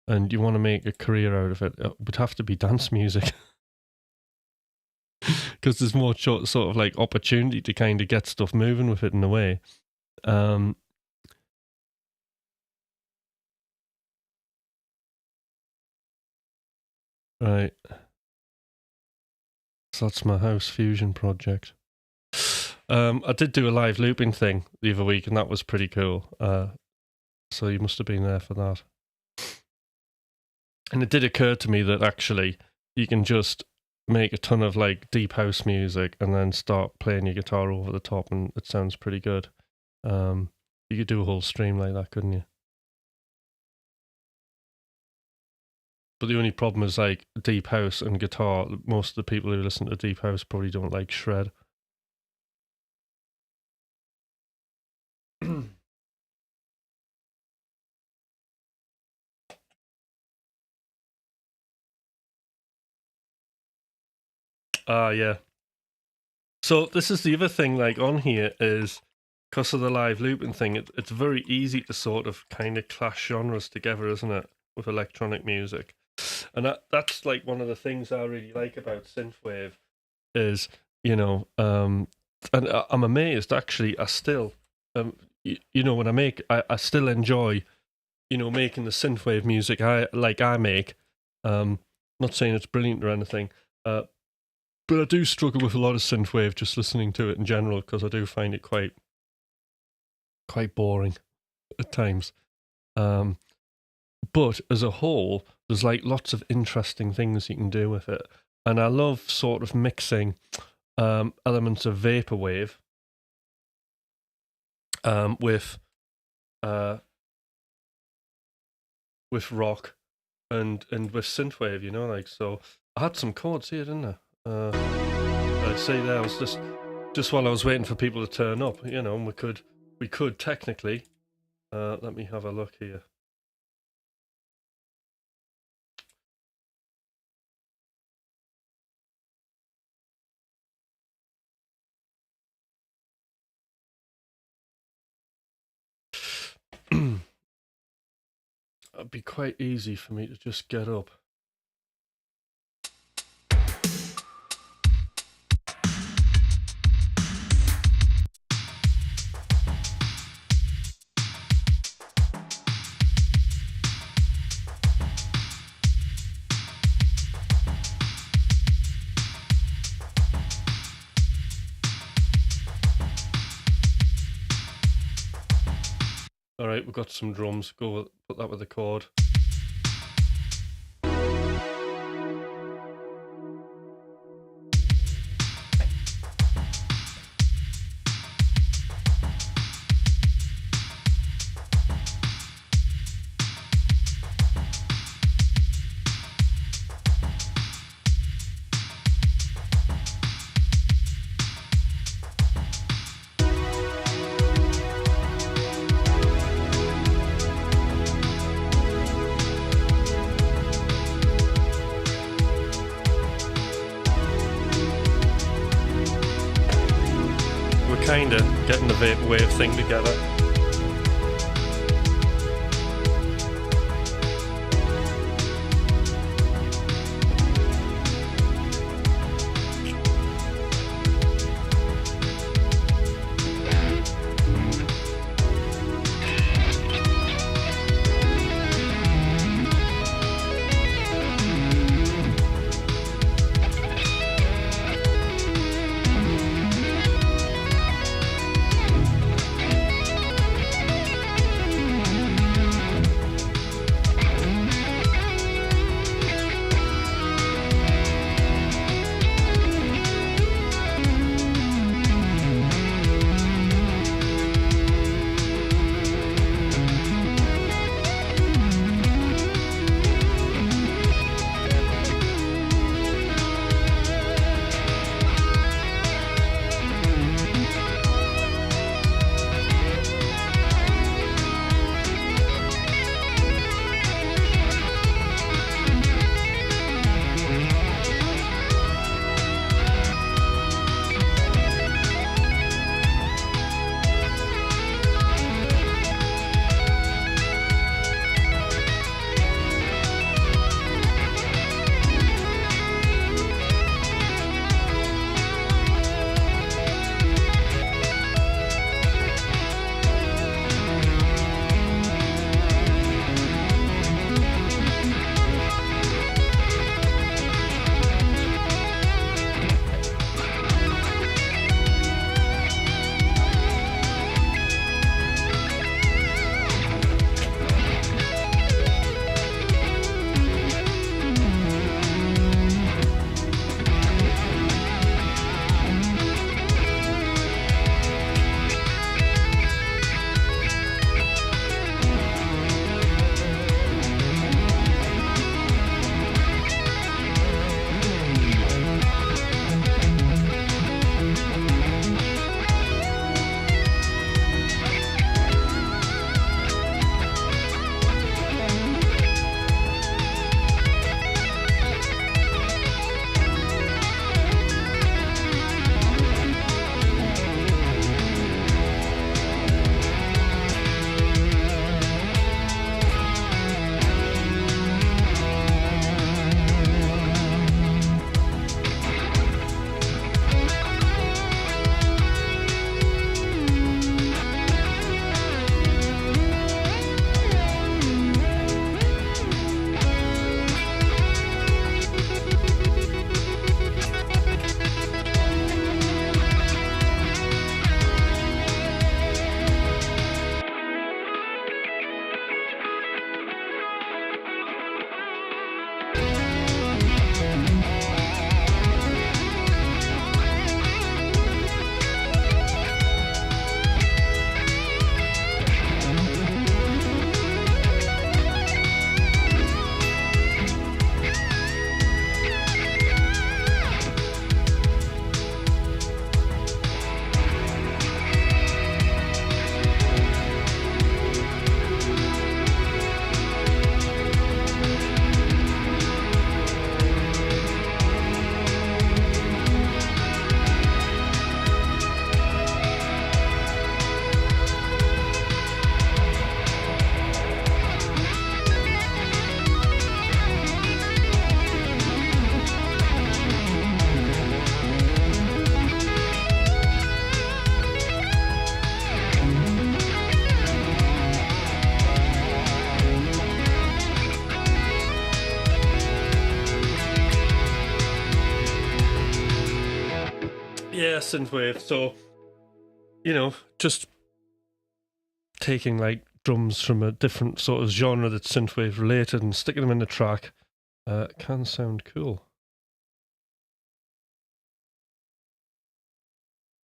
and you want to make a career out of it, it would have to be dance music. Because there's more sort of like opportunity to kind of get stuff moving with it in a way. Right. So that's my house fusion project. I did do a live looping thing the other week, and that was pretty cool. So you must have been there for that. And it did occur to me that actually you can just make a ton of like deep house music and then start playing your guitar over the top, and it sounds pretty good. You could do a whole stream like that, couldn't you? But the only problem is like deep house and guitar. Most of the people who listen to deep house probably don't like shred. Yeah. So this is the other thing, like on here, is because of the live looping thing, it's very easy to sort of kind of clash genres together, isn't it, with electronic music? And that's like one of the things I really like about synthwave is, you know, and I'm amazed actually. I still, you know, when I make, I still enjoy, you know, making the synthwave music I make. Not saying it's brilliant or anything, but I do struggle with a lot of synthwave just listening to it in general, because I do find it quite boring at times. But as a whole, there's like lots of interesting things you can do with it. And I love sort of mixing elements of vaporwave with rock and with synthwave, you know, like, so I had some chords here, didn't I? I say there was just while I was waiting for people to turn up, you know, and we could technically let me have a look here. It'd be quite easy for me to just get up. All right, we've got some drums. Put that with the chord. Kind of getting the vaporwave thing together. synthwave. So, you know, just taking like drums from a different sort of genre that's synthwave related and sticking them in the track can sound cool.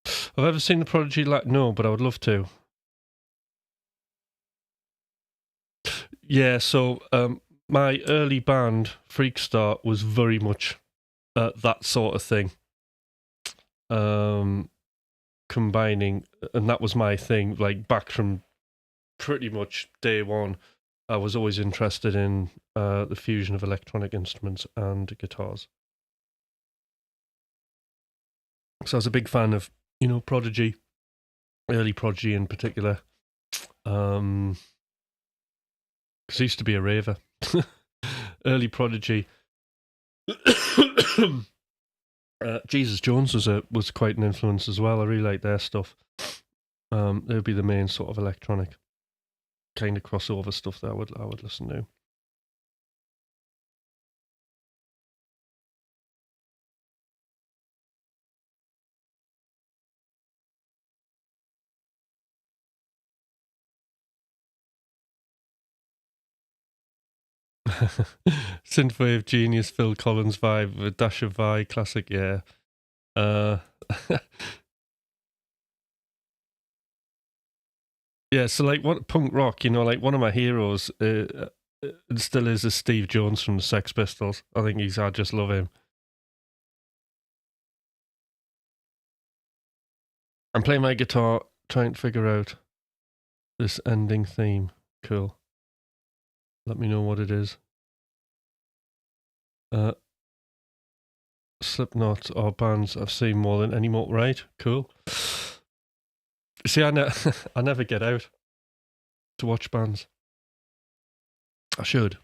Have I ever seen the Prodigy live? No, but I would love to. Yeah, so my early band, Freakstar, was very much that sort of thing. Combining, and that was my thing, like back from pretty much day one. I was always interested in the fusion of electronic instruments and guitars. So I was a big fan of, you know, Prodigy, early Prodigy in particular. Because I used to be a raver. Early Prodigy. Jesus Jones was quite an influence as well. I really like their stuff. They would be the main sort of electronic kind of crossover stuff that I would listen to. Synthwave genius Phil Collins vibe, a dash of Vi classic, yeah. Yeah, so like what punk rock, you know, like one of my heroes still is Steve Jones from the Sex Pistols. I just love him. I'm playing my guitar, trying to figure out this ending theme. Cool. Let me know what it is. Slipknot or bands I've seen more than any more. Right, cool. See, I never get out to watch bands. I should,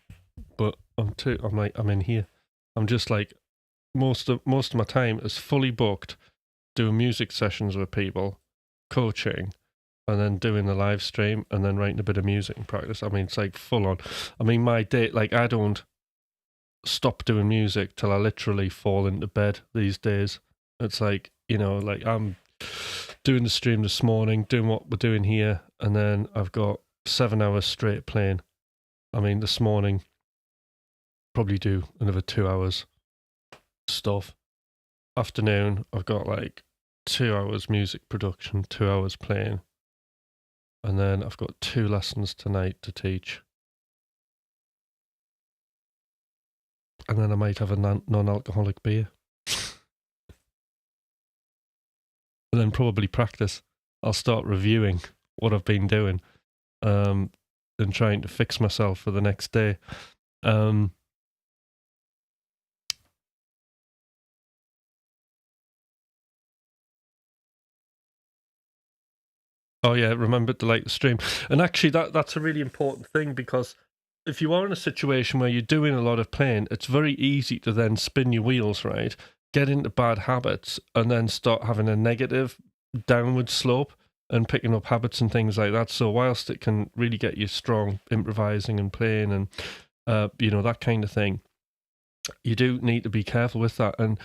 but I'm in here. I'm just like most of my time is fully booked, doing music sessions with people, coaching, and then doing the live stream, and then writing a bit of music and practice. I mean, it's like full on. I mean, my day, like I don't stop doing music till I literally fall into bed these days. It's like, you know, like I'm doing the stream this morning, doing what we're doing here, and then I've got 7 hours straight playing. I mean, this morning, probably do another 2 hours stuff. Afternoon, I've got like 2 hours music production, 2 hours playing. And then I've got 2 lessons tonight to teach. And then I might have a non-alcoholic beer. And then probably practice. I'll start reviewing what I've been doing and trying to fix myself for the next day. Oh yeah, remember to like the stream. And actually that's a really important thing, because if you are in a situation where you're doing a lot of playing, it's very easy to then spin your wheels, right? Get into bad habits and then start having a negative downward slope and picking up habits and things like that. So whilst it can really get you strong improvising and playing and you know, that kind of thing, you do need to be careful with that. And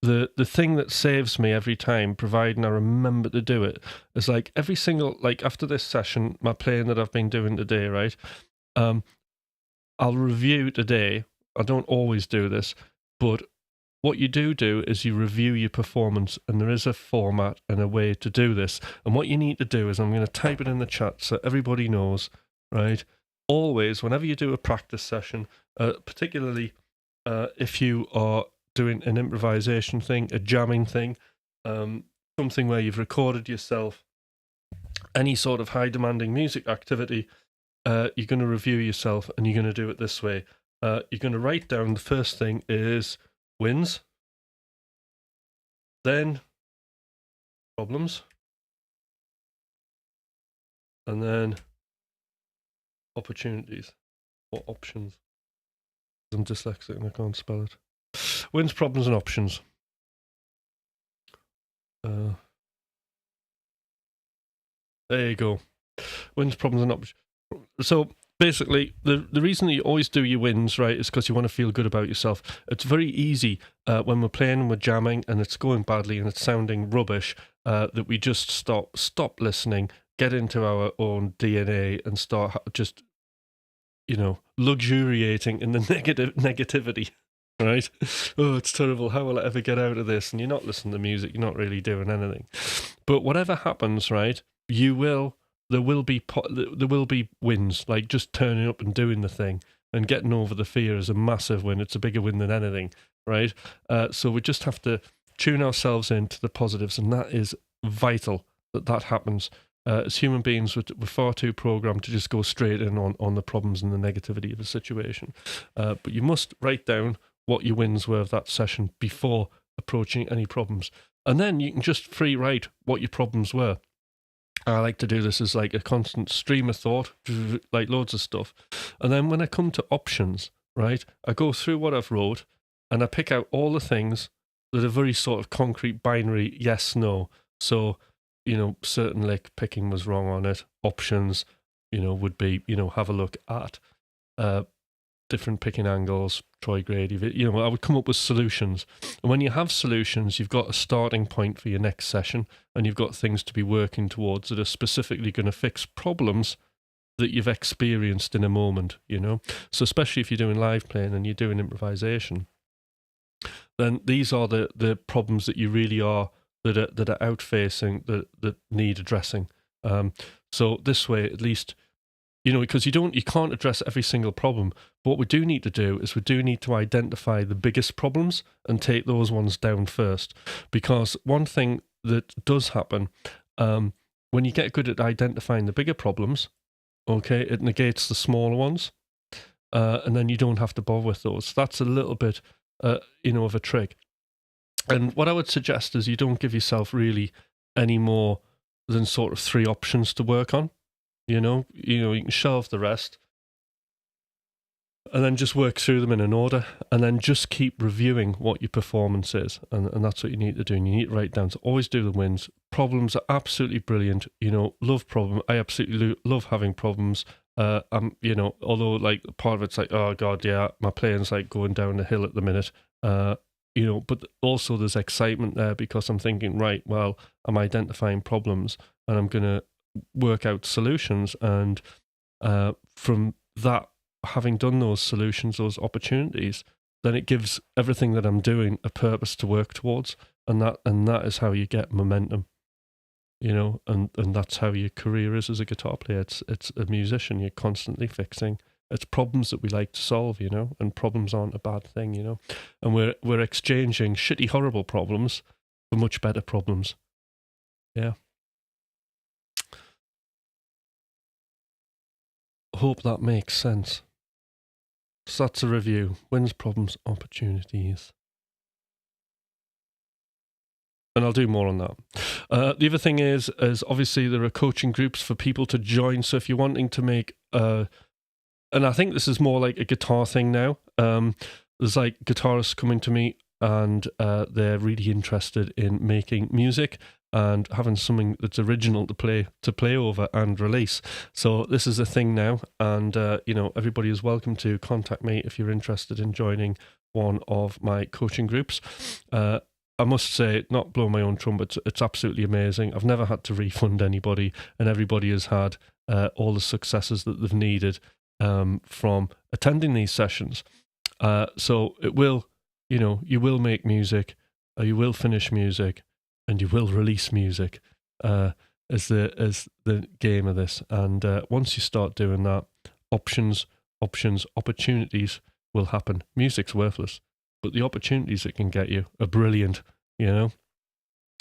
the thing that saves me every time, providing I remember to do it, is like every single, like after this session, my playing that I've been doing today, right? I'll review today. I don't always do this, but what you do is you review your performance, and there is a format and a way to do this. And what you need to do is, I'm going to type it in the chat so everybody knows, right? Always, whenever you do a practice session, particularly if you are doing an improvisation thing, a jamming thing, something where you've recorded yourself, any sort of high demanding music activity, you're going to review yourself, and you're going to do it this way. You're going to write down, the first thing is wins, then problems, and then opportunities or options. I'm dyslexic and I can't spell it. Wins, problems, and options. There you go. Wins, problems, and options. So basically, the reason that you always do your wins, right, is because you want to feel good about yourself. It's very easy when we're playing and we're jamming and it's going badly and it's sounding rubbish that we just stop listening, get into our own DNA and start just, luxuriating in the negativity, right? Oh, it's terrible. How will I ever get out of this? And you're not listening to music. You're not really doing anything. But whatever happens, right, there will be wins, like just turning up and doing the thing and getting over the fear is a massive win. It's a bigger win than anything, right? So we just have to tune ourselves into the positives, and that is vital that happens. As human beings, we're far too programmed to just go straight in on the problems and the negativity of a situation. But you must write down what your wins were of that session before approaching any problems. And then you can just free write what your problems were. I like to do this as like a constant stream of thought, like loads of stuff. And then when I come to options, right, I go through what I've wrote and I pick out all the things that are very sort of concrete, binary, yes, no. So, certain lick picking was wrong on it. Options, would be, have a look at different picking angles, Troy Grady, I would come up with solutions. And when you have solutions, you've got a starting point for your next session and you've got things to be working towards that are specifically going to fix problems that you've experienced in a moment, So especially if you're doing live playing and you're doing improvisation, then these are the problems that you really are, that are outfacing, that need addressing. So this way, at least, because you can't address every single problem. But what we do need to do is we do need to identify the biggest problems and take those ones down first. Because one thing that does happen, when you get good at identifying the bigger problems, okay, it negates the smaller ones, and then you don't have to bother with those. That's a little bit, of a trick. And what I would suggest is you don't give yourself really any more than sort of 3 options to work on. You can shelve the rest and then just work through them in an order and then just keep reviewing what your performance is. And that's what you need to do. And you need to write down to always do the wins. Problems are absolutely brilliant. Love problem. I absolutely love having problems. Although like part of it's like, oh God, yeah, my playing's like going down the hill at the minute. But also there's excitement there because I'm thinking, right, well, I'm identifying problems and I'm going to work out solutions, and from that, having done those solutions, those opportunities, then it gives everything that I'm doing a purpose to work towards, and that is how you get momentum, and that's how your career is as a guitar player. It's a musician. You're constantly fixing. It's problems that we like to solve, and problems aren't a bad thing, and we're exchanging shitty, horrible problems for much better problems. Yeah. Hope that makes sense. So that's a review. Wins, problems, opportunities. And I'll do more on that. The other thing is obviously there are coaching groups for people to join. So if you're wanting to make, and I think this is more like a guitar thing now. There's like guitarists coming to me and they're really interested in making music and having something that's original to play over and release. So this is a thing now, and everybody is welcome to contact me if you're interested in joining one of my coaching groups. I must say, not blow my own trumpet, it's absolutely amazing. I've never had to refund anybody, and everybody has had all the successes that they've needed from attending these sessions. So it will, you will make music, you will finish music, and you will release music as the game of this. And once you start doing that, opportunities will happen. Music's worthless, but the opportunities it can get you are brilliant,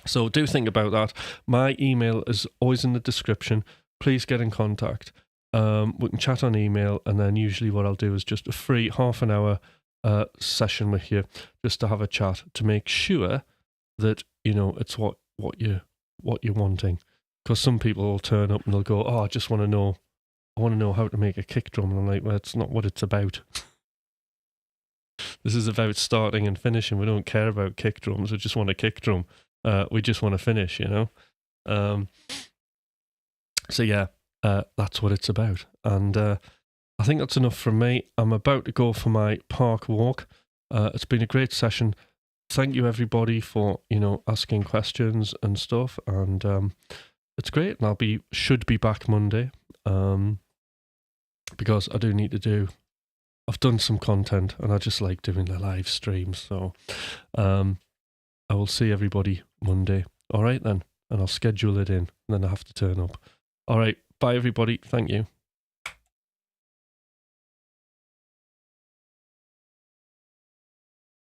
So do think about that. My email is always in the description. Please get in contact. We can chat on email, and then usually what I'll do is just a free half an hour session with you, just to have a chat to make sure that it's what you're wanting. Because some people will turn up and they'll go, oh, I want to know how to make a kick drum, and I'm like, well, it's not what it's about. This is about starting and finishing. We don't care about kick drums. We just want a kick drum. We just want to finish, So yeah, that's what it's about. And I think that's enough from me. I'm about to go for my park walk. It's been a great session. Thank you everybody for asking questions and stuff, and it's great. And should be back Monday, because I do need to do. I've done some content, and I just like doing the live streams. So I will see everybody Monday. All right then, and I'll schedule it in. And then I have to turn up. All right, bye everybody. Thank you.